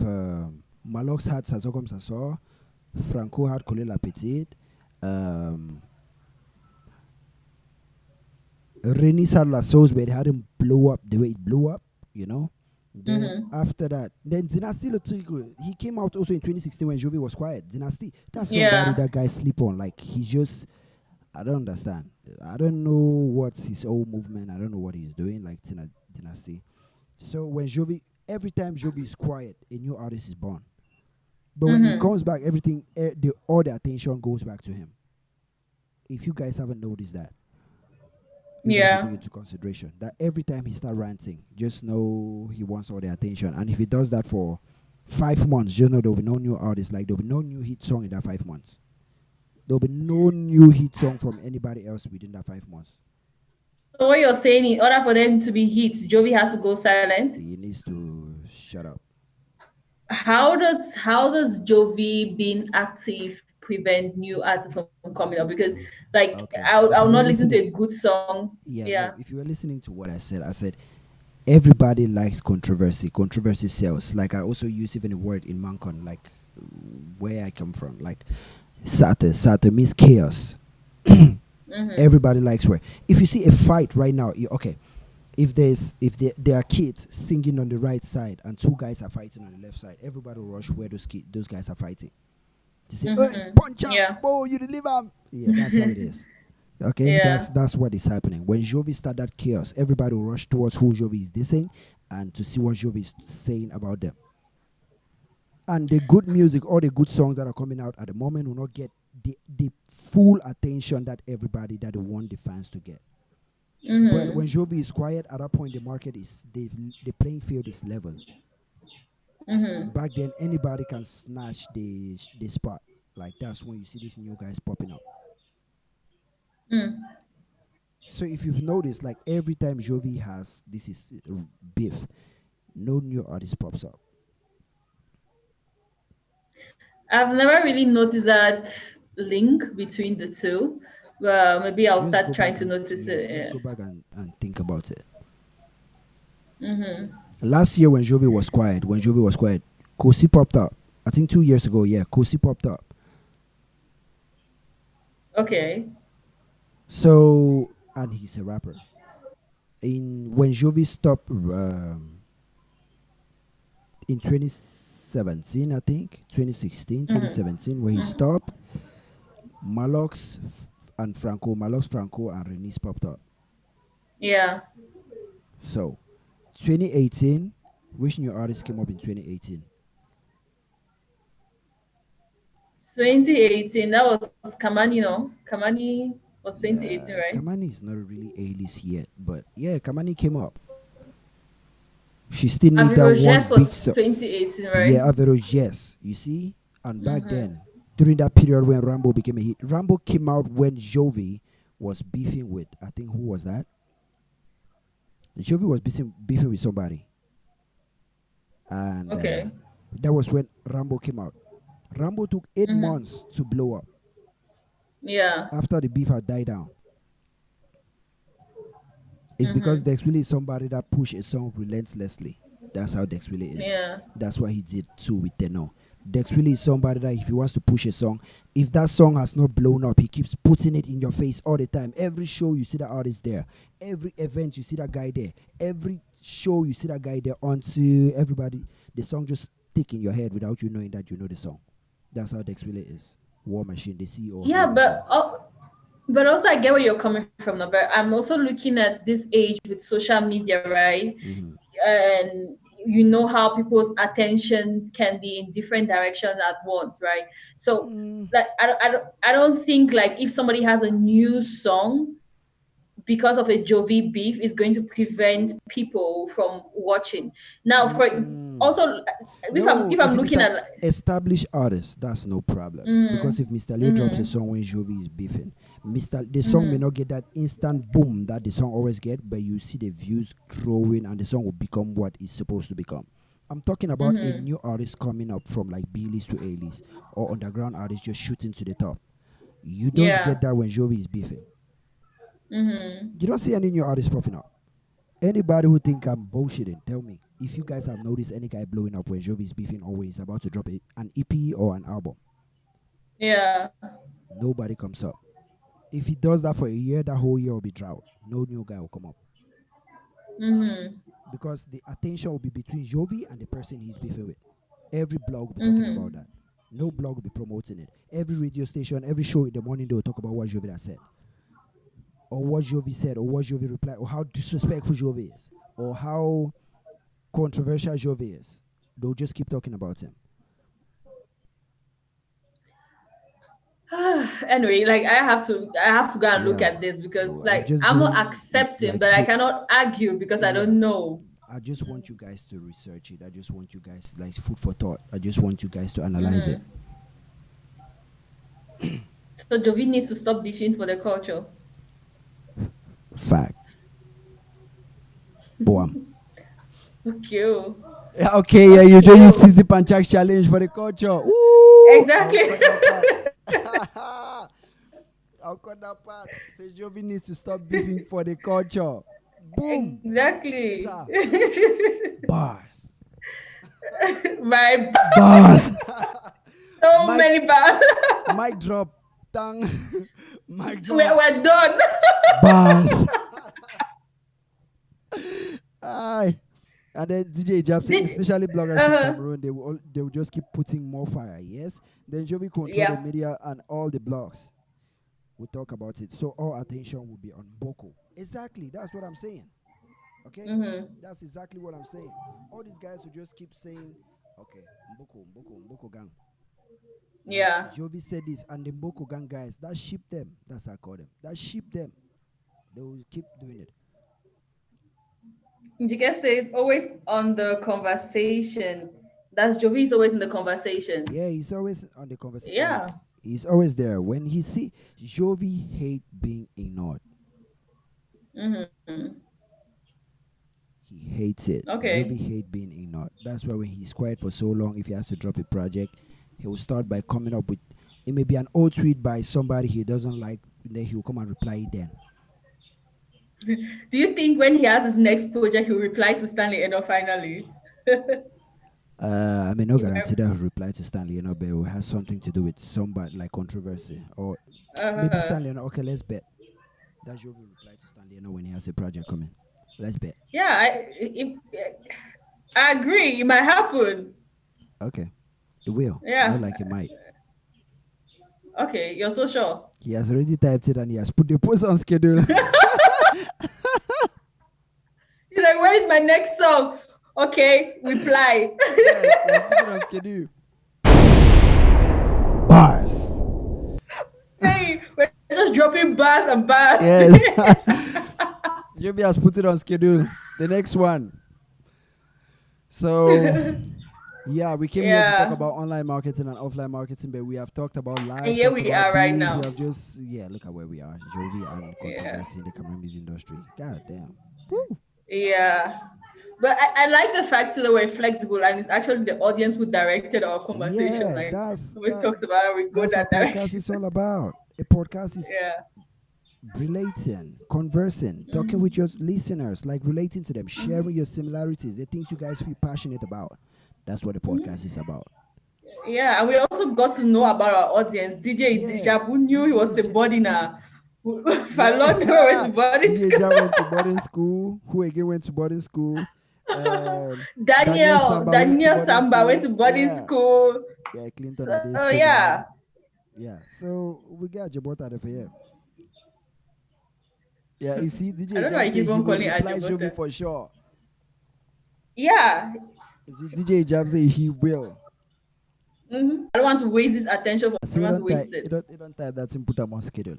Malox had Sazokom Sasso, Franco had Collet La Petite, Renis had La Sauce, but it hadn't blow up the way it blew up, you know. Then after that, then Dynasty Lotrigo, he came out also in 2016 when Jovi was quiet. Dynasty, that's somebody that guys sleep on. Like he just, I don't understand. I don't know what's his old movement. I don't know what he's doing. Like Dynasty. So when Jovi, every time Jovi is quiet, a new artist is born. But when he comes back, everything, all the attention goes back to him. If you guys haven't noticed that. You guys should take into consideration that every time he start ranting, just know he wants all the attention. And if he does that for 5 months, just know there'll be no new artist. Like there'll be no new hit song in that 5 months. There'll be no new hit song from anybody else within that 5 months.
So what you're saying, in order for them to be hits, Jovi has to go silent.
He needs to shut up.
How does Jovi being active prevent new artists from coming up? Because I'll not listen to a good song.
No, if you were listening to what I said everybody likes controversy. Controversy sells. Like I also use even a word in Mancon, like where I come from. Like Sata means chaos. Everybody likes where. If you see a fight right now, if there are kids singing on the right side and 2 guys are fighting on the left side, everybody will rush where those guys are fighting. They say, hey, punch up, boy, you deliver. Yeah, that's how it is. Okay, that's what is happening. When Jovi start that chaos, everybody will rush towards who Jovi is dissing and to see what Jovi is saying about them. And the good music or the good songs that are coming out at the moment will not get the full attention that they want the fans to get. But when Jovi is quiet, at that point the market is the playing field is level. Back then, anybody can snatch the spot. Like that's when you see these new guys popping up. So if you've noticed, like every time Jovi has this is beef, no new artist pops up.
I've never really noticed that link between the two. Well, maybe I'll start trying to notice it.
Just go back and think about it. Last year when Jovi was quiet, Kosi popped up. I think 2 years ago, Kosi popped up.
Okay.
So, and he's a rapper. In when Jovi stopped in 2017, I think 2016,
Mm-hmm.
2017, where he stopped, Malox Franco and Renice popped up.
Yeah.
So 2018, which new artist came up in 2018?
2018. That was Kamani, no? Kamani was 2018,
Yeah,
right?
Kamani is not really A-list yet, but yeah, Kamani came up. She still need
Avi
that one
Rogers
big
was
song.
2018, right?
Yeah, average, yes. You see? And back
Mm-hmm.
then, during that period when Rambo became a hit, Rambo came out when Jovi was beefing with, I think, who was that? Jovi was beefing with somebody. And
Okay.
that was when Rambo came out. Rambo took 8 months
Mm-hmm.
to blow up
Yeah.
after the beef had died down. It's because
Mm-hmm.
Dex Willy is somebody that push a song relentlessly. That's how Dex Willy is.
Yeah.
That's what he did too with Tenor. Dex Willy is somebody that if he wants to push a song, if that song has not blown up, he keeps putting it in your face all the time. Every show you see that artist there. Every event you see that guy there. Every show you see that guy there until everybody the song just stick in your head without you knowing that you know the song. That's how Dex Willy is. War Machine, the CEO of
Yeah,
War Machine.
but also I get where you're coming from now. But I'm also looking at this age with social media, right?
Mm-hmm.
And you know how people's attention can be in different directions at once, right? So
Mm,
like I don't think like if somebody has a new song because of a Jovi beef is going to prevent people from watching. Now for
mm-mm.
also if I'm
No,
if
if
I'm
it is
looking
an
at
established artist, that's no problem. Because
mm,
if Mr. Leo drops a
mm-hmm,
song when Jovi is beefing, the song may
mm-hmm,
not get that instant boom that the song always get, but you see the views growing and the song will become what it's supposed to become. I'm talking about a
mm-hmm,
new artist coming up from like B list to A list or underground artist just shooting to the top. You don't
yeah,
get that when Jovi is beefing.
mm-hmm.
You don't see any new artist popping up. Anybody who think I'm bullshitting, tell me. If you guys have noticed any guy blowing up when Jovi is beefing always about to drop an EP or an album,
Yeah.
nobody comes up. If he does that for a year, that whole year will be drought. No new guy will come up.
Mm-hmm.
Because the attention will be between Jovi and the person he's beefing with. Every blog will be talking about
Mm-hmm.
that. No blog will be promoting it. Every radio station, every show in the morning, they will talk about what Jovi has said. Or what Jovi said, or what Jovi replied, or how disrespectful Jovi is, or how controversial Jovi is. They'll just keep talking about him.
Anyway, like I have to go and look
Yeah.
at this because
No, I've
like
just
I'm not
given
accepting,
like
but I cannot argue because I
yeah.
don't know.
I just want you guys to research it. I just want you guys like food for thought. I just want you guys to analyze it.
Mm-hmm. So Jovi needs to stop beefing for the culture.
Fact. Boom.
Okay. Oh.
Yeah, okay, yeah, you do
Okay.
use
Oh.
Tizzy Panchak challenge for the culture. Ooh, I'll
Exactly.
cut that part. I'll cut that part. Say Jovi needs to stop beefing for the culture. Boom.
Exactly.
Enter. Bars.
My
Bars.
so
Mic
many bad.
mic drop. Tongue. Mic drop.
We're done.
Bars. Aye. And then DJ Jab say,
Did
especially bloggers in
uh
Cameroon, they will just keep putting more fire. Yes. Then Jovi control the
yeah.
media and all the blogs. We talk about it. So all attention will be on Boko. Exactly. That's what I'm saying. Okay.
Mm-hmm.
That's exactly what I'm saying. All these guys will just keep saying, okay, Mboko gang. Like
Yeah.
Jovi said this, and the Mboko gang guys, that ship them. That's how I call them. That ship them. They will keep doing it.
Njike says always on the conversation. That's Jovi is always in the conversation.
Yeah, he's always on the conversation.
Yeah.
Like he's always there. When he see Jovi hate being ignored.
Mm-hmm.
He hates it.
Okay.
Jovi hate being ignored. That's why when he's quiet for so long, if he has to drop a project, he will start by coming up with it may be an old tweet by somebody he doesn't like, then he will come and reply it then.
Do you think when he has his next project, he'll reply to Stanley Eno finally?
I mean, no
If
guarantee that he'll reply to Stanley, but it has something to do with somebody like controversy or maybe
uh,
Stanley. Okay, let's bet. That Jovi will reply to Stanley, when he has a project coming. Let's bet.
yeah, I agree. It might happen.
Okay, it will. Not
Yeah.
like it might.
Okay, you're so sure.
He has already typed it and he has put the post on schedule.
He's like, where is my next song? Okay, reply.
Yes, he has put it on schedule. Yes. Bars.
Hey, we're just dropping bars and bars.
Yes. Jovi has put it on schedule. The next one. So yeah, we came here to talk
Yeah.
about online marketing and offline marketing, but we have talked about
And
live,
here
talked
we
about
are right
beef. We
now.
have just look at where we are, Jovi and
Yeah.
controversy in the Cameroon music industry. God damn. Woo.
Yeah. But I like the fact too that we're flexible and it's actually the audience who directed our conversation.
Yeah,
Like
that's
we
that.
talks about it, we go
That's
that
what podcast
direction.
is all about. A podcast is
Yeah.
relating, conversing, talking with
Mm-hmm.
your listeners, like relating to them, sharing your similarities, the things you guys feel passionate about. That's what the podcast is about.
Yeah, and we also got to know about our audience. DJ
Yeah,
Dijab, who knew he was a
DJ.
body now. Fallon knew he went
Yeah,
to boarding
DJ
school.
Ja went to boarding school. Who again went to boarding school? Daniel Samba went to
Daniel
boarding
Samba went
school.
to boarding
Yeah,
school.
yeah. Clinton
So
at the school
yeah.
now. Yeah, so we got Jabot out of here. Yeah, you see,
I
DJ
don't know why
Jab
you
say
keep
he
on
will
calling
reply Jovi
Ajabota.
for sure.
Yeah.
DJ Jab say he will.
I don't want to waste this attention for
So
everyone's wasted.
you don't type that and put him on schedule.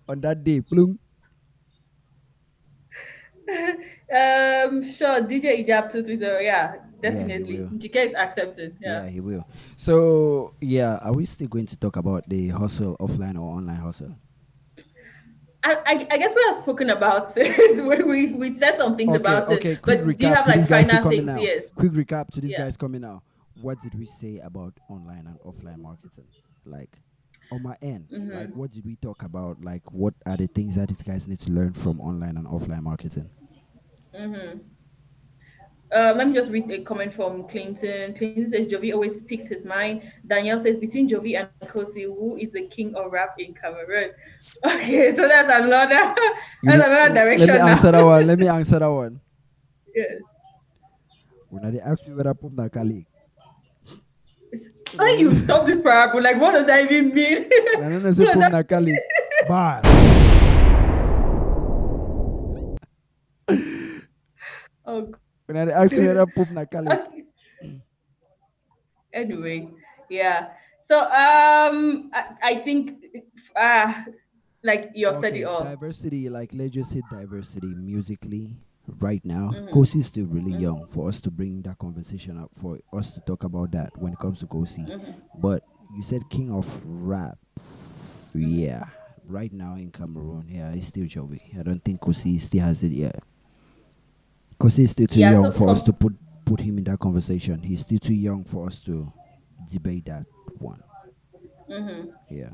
On that day, plum.
Sure, DJ Ijab 230. Yeah,
Yeah, he
definitely.
will.
Njike is accepted.
Yeah,
Yeah.
he will. So yeah, are we still going to talk about the hustle, offline or online hustle?
I guess we have spoken about it. We said some things
Okay,
about it.
okay. Quick
But do you
recap
have
to these
like
guys still
final
coming
things?
now.
Yes.
Quick recap to these
Yeah.
guys coming now. What did we say about online and offline marketing? Like on my end, like what did we talk about? Like what are the things that these guys need to learn from online and offline marketing?
Let me just read a comment from Clinton. Clinton says Jovi always speaks his mind. Danielle says between Jovi and Kosi, who is the king of rap in Cameroon? Okay, so that's another
You
that's
know,
another
let me
direction now.
answer that one. Let me answer that one.
Yes.
When I ask you whether pop na kali.
How you stop this parable? Like, what does that even mean?
Na no say
What does
pop
that?
na kali. Bye.
Oh,
When I ask you whether pop na kali.
okay. Anyway, yeah. So I think uh like you have said it
Okay,
all.
diversity, like let's just say diversity musically right now. Kosi is still really young for us to bring that conversation up, for us to talk about that when it comes to Kosi. But you said king of rap. Yeah. Right now in Cameroon, yeah, it's still Jovi. I don't think Kosi still has it yet. Kosi is still too
Yeah.
young
So
for us to
from
put him in that conversation. He's still too young for us to debate that one. Yeah.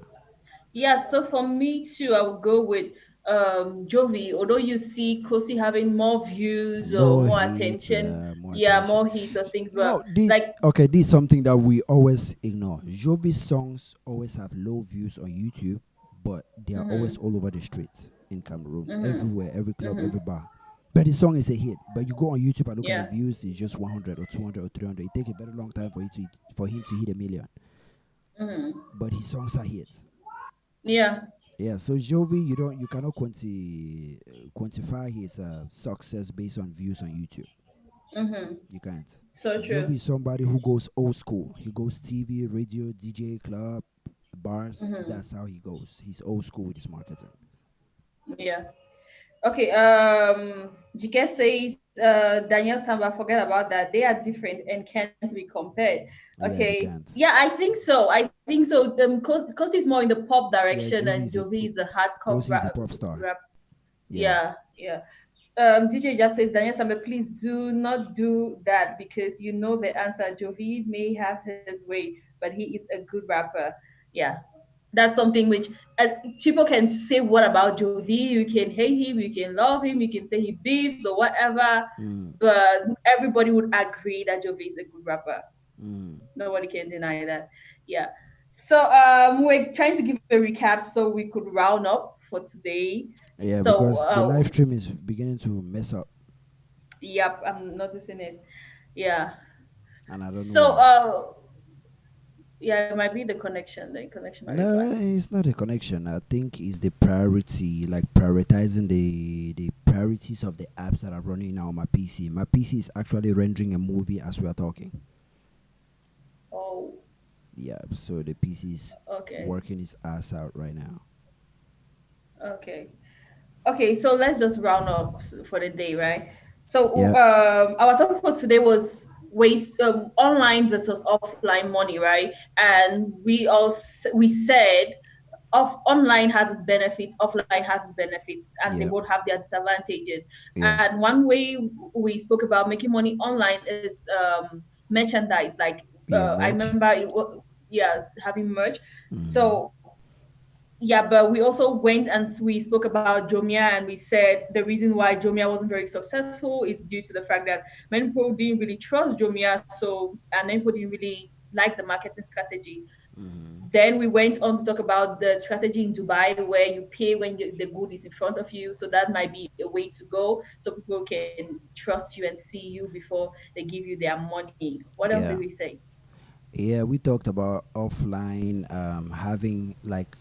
yeah, so for me too, I would go with Jovi. Although you see Kosi having more views or
More
more
hits,
attention,
yeah, more
yeah,
attention.
more hits or things, but
No, the
like
okay, this is something that we always ignore. Jovi's songs always have low views on YouTube, but they are always all over the streets in Cameroon, everywhere, every club, every bar. But the song is a hit. But you go on YouTube and look at the
yeah,
views, it's just 100 or 200 or 300. It takes a very long time for him to hit a million. But his songs are hits.
yeah,
Yeah, so Jovi, you cannot quantify his success based on views on YouTube. You can't.
so
Jovi
true.
is somebody who goes old school. He goes TV, radio, DJ, club, bars. That's how he goes. He's old school with his marketing.
Yeah. Okay, GK says Daniel Samba, forget about that. They are different and can't be compared.
Yeah, they
Okay,
can't.
yeah, I think so. I think so. Because he's more in the pop
Yeah,
direction and Jovi is the hardcore
Kosi is a pop star.
rap.
Yeah.
Yeah, yeah. DJ just says, Daniel Samba, please do not do that because you know the answer. Jovi may have his way, but he is a good rapper. Yeah, That's something which people can say what about Jovi. You can hate him, you can love him, you can say he beefs or whatever,
Mm,
but everybody would agree that Jovi is a good rapper.
mm.
Nobody can deny that. Yeah. So we're trying to give a recap so we could round up for today.
Yeah,
So
because the live stream is beginning to mess up,
yep, I'm noticing it. Yeah.
and I don't know
So
why.
yeah, it might be the connection. The connection might be bad.
No, it's not a connection. I think it's the priority, like prioritizing the priorities of the apps that are running now on my PC. My PC is actually rendering a movie as we are talking.
Oh,
Yeah, so the PC is
okay.
working its ass out right now.
Okay. Okay, so let's just round up for the day, right? So
Yeah,
our topic for today was waste online versus offline money, right? And we said online has its benefits, offline has its benefits, and they
yeah,
both have their disadvantages.
yeah,
And one way we spoke about making money online is merchandise. Like
yeah,
I
merch.
remember yes, having merch.
Mm-hmm.
So yeah, but we also went and we spoke about Jumia, and we said the reason why Jumia wasn't very successful is due to the fact that many people didn't really trust Jumia, so and many people didn't really like the marketing strategy.
Mm-hmm.
Then we went on to talk about the strategy in Dubai where you pay when the good is in front of you. So that might be a way to go so people can trust you and see you before they give you their money. What else did
Yeah,
we say?
yeah. We talked about offline, having like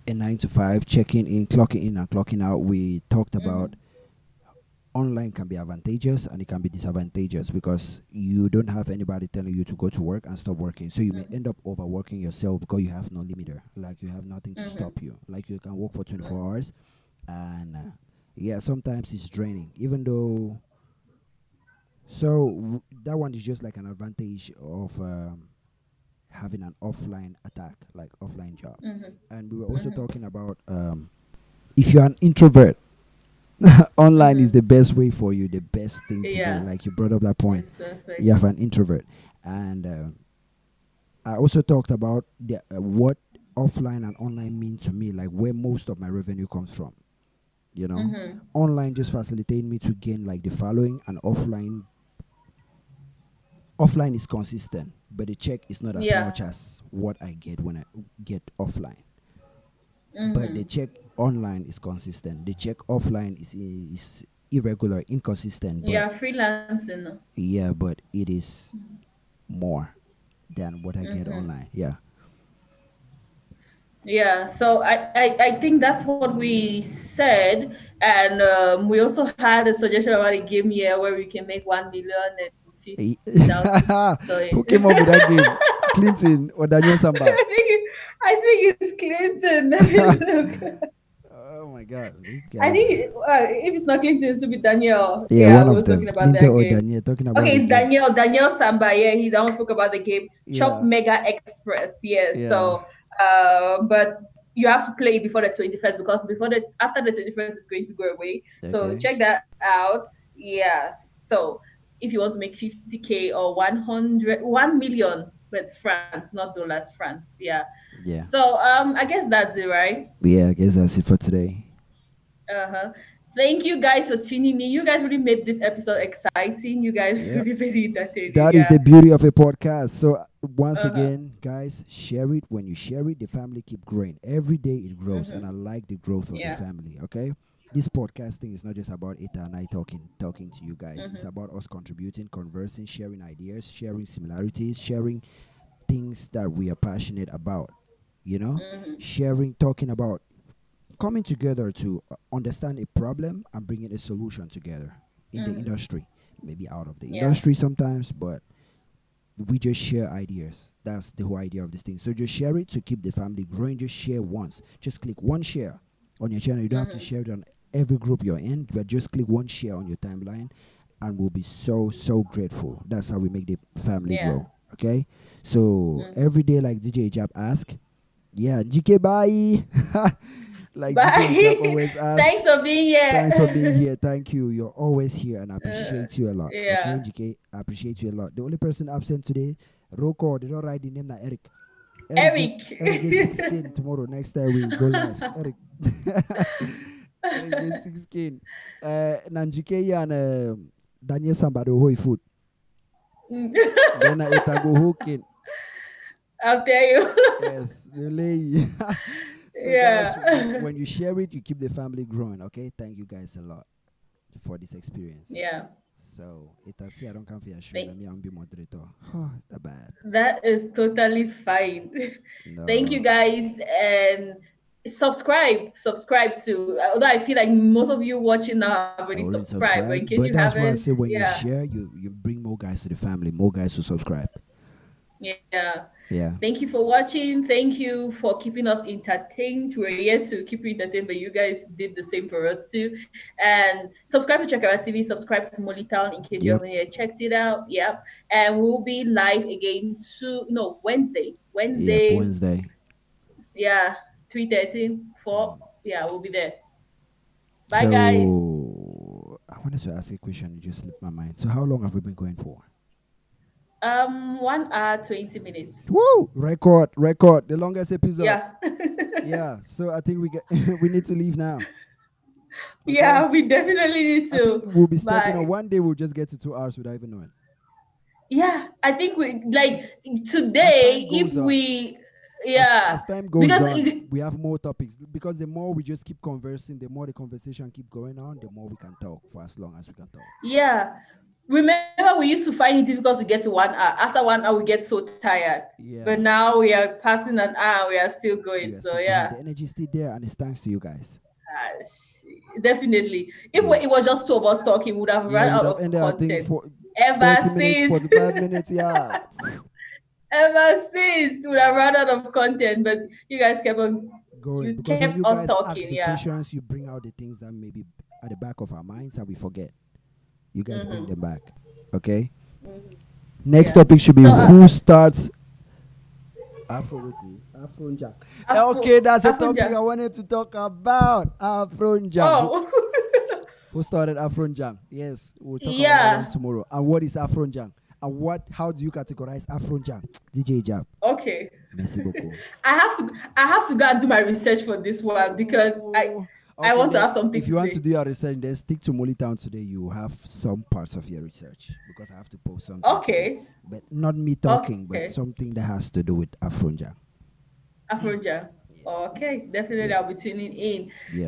a 9 to 5, checking in, clocking in, and clocking out. We talked about
Mm-hmm.
online can be advantageous and it can be disadvantageous because you don't have anybody telling you to go to work and stop working. So you may end up overworking yourself because you have no limiter. Like you have nothing to
Mm-hmm.
stop you. Like you can work for 24 hours. And yeah, sometimes it's draining. Even though, that one is just like an advantage of having an offline attack, like offline job.
Mm-hmm.
And we were also
Mm-hmm.
talking about if you're an introvert, online is
Mm-hmm.
the best way for you, the best thing to do.
Yeah,
Like you brought up that point.
it's perfect.
You have an introvert, and I also talked about what offline and online mean to me, like where most of my revenue comes from. You know,
Mm-hmm.
online just facilitate me to gain like the following, and offline is consistent, but the check is not as
Yeah.
much as what I get when I get offline. But the
Mm-hmm.
check online is consistent. The check offline is irregular, inconsistent, but
Yeah, freelancing.
yeah, but it is more than what I get
Mm-hmm.
online. Yeah.
Yeah, so I think that's what we said, and we also had a suggestion about a game here where we can make 1 million and
Eh,
50,000. So
Who came up with that game? Clinton or Daniel Samba?
I think it's Clinton. Let me look.
Oh my God, these
I
guys.
think if it's not Clinton, it should be Daniel.
Yeah,
Yeah,
one
we
of
were talking
them,
about
Clinton
that
or
game.
Daniel, talking about
Okay,
the
it's
game.
Daniel Samba. Yeah, he's almost spoke about the game. Chop
Yeah,
Mega Express. Yes.
yeah.
So, but you have to play it before the 21st because before the after the 21st is going to go away. So
Okay.
check that out. Yeah. So if you want to make 50K or 1 million, but it's France, not dollars, France. Yeah.
Yeah.
So I guess that's it, right?
Yeah, I guess that's it for today.
Uh-huh. Thank you guys for tuning in. You guys really made this episode exciting. You guys
Yeah.
really made it entertaining.
That is
Yeah.
the beauty of a podcast. So once
Uh-huh.
again, guys, share it. When you share it, the family keep growing. Every day it grows, and I
Mm-hmm.
like the growth of the
Yeah.
family. Okay, this podcasting is not just about Ita and I talking to you guys. It's
Mm-hmm.
about us contributing, conversing, sharing ideas, sharing similarities, sharing things that we are passionate about. You know,
Mm-hmm.
sharing, talking about coming together to understand a problem and bringing a solution together in the
Mm-hmm.
industry. Maybe out of the
Yeah.
industry sometimes, but we just share ideas. That's the whole idea of this thing. So just share it to keep the family growing. Just share once. Just click one share on your channel. You don't have to
Mm-hmm.
share it on every group you're in, but just click one share on your timeline, and we'll be so grateful. That's how we make the family
Yeah.
grow. Okay. So
Mm-hmm.
every day, like DJ Jab ask, yeah, GK bye. Like DJ Jab
Bye.
always ask.
Thanks for being
Thanks for being
here.
here. Thank you. You're always here, and I
uh,
appreciate you a lot. Okay,
yeah.
GK, I appreciate you a lot. The only person absent today, Roko, they don't write the name na Eric. Eric gets 6 skin tomorrow. Next time we go live. Eric. Eric gets 6 skin. Nanjike and Daniel Sambado Hoi food. Then I go hooking.
I'll tell you.
Yes, the lady. So
Yeah.
guys, when you share it, you keep the family growing. Okay, thank you guys a lot for this experience.
Yeah.
So it has I don't come for your show.
Thank-
Let me be moderator. Oh, that bad.
That is totally fine.
No.
Thank you guys, and subscribe to. Although I feel like most of you watching now have
I
already
already
subscribed, but in case
but
you
that's why I
haven't,
say when you
yeah,
share, you bring more guys to the family, more guys to subscribe.
yeah.
Yeah.
Thank you for watching. Thank you for keeping us entertained. We're here to keep you entertained, but you guys did the same for us too. And subscribe to Chakara TV, subscribe to Molly Town in case you
Yep.
haven't yet checked it out. Yep. And we'll be live again Wednesday.
Yep. Wednesday.
Yeah, 3:30, 4. Yeah, we'll be there. Bye
So
guys.
I wanted to ask a question. It just slipped my mind. So how long have we been going for?
1 hour 20 minutes.
Woo! Record. The longest episode.
Yeah.
Yeah. So I think we need to leave now. Okay?
Yeah, we definitely need
I
to.
think we'll be stepping
Bye.
on. One day we'll just get to 2 hours without even knowing.
Yeah, I think we like today if
goes on.
we yeah
As time goes
because
on, we have more topics because the more we just keep conversing, the more the conversation keep going on, the more we can talk for as long as we can talk.
yeah. Remember, we used to find it difficult to get to 1 hour. After 1 hour, we get so tired.
Yeah.
But now we are passing an hour. We are still going.
We are
So
still
yeah.
going. The energy is still there, and it's thanks to you guys.
Definitely. If it was just two of us talking, we would have run out of
ended,
content.
I think, for
Ever
30 minutes,
since
45 minutes, yeah.
ever since we would have run out of content, but you guys kept on
Going
you
because
kept
when you
us
guys
talking,
ask the
yeah.
questions, you bring out the things that maybe at the back of our minds and we forget. You guys bring them back. Okay? Next topic should be who starts Afro Jack. Okay, that's a topic I wanted to talk about. Afro Jack.
Oh.
Who started Afro Jang? Yes, we'll talk about
Yeah.
that tomorrow. And what is Afro Jang? And how do you categorize Afro Jang? DJ Jab.
Okay.
Merci beaucoup.
I have to go and do my research for this one because I want to have something
If you
to
want
say.
to do your research, then stick to Molly Town today. You have some parts of your research because I have to post something.
Okay.
Today. But not me talking,
Okay.
but something that has to do with Afro Jang.
Afroja. Okay, definitely I'll be tuning in.
Yeah.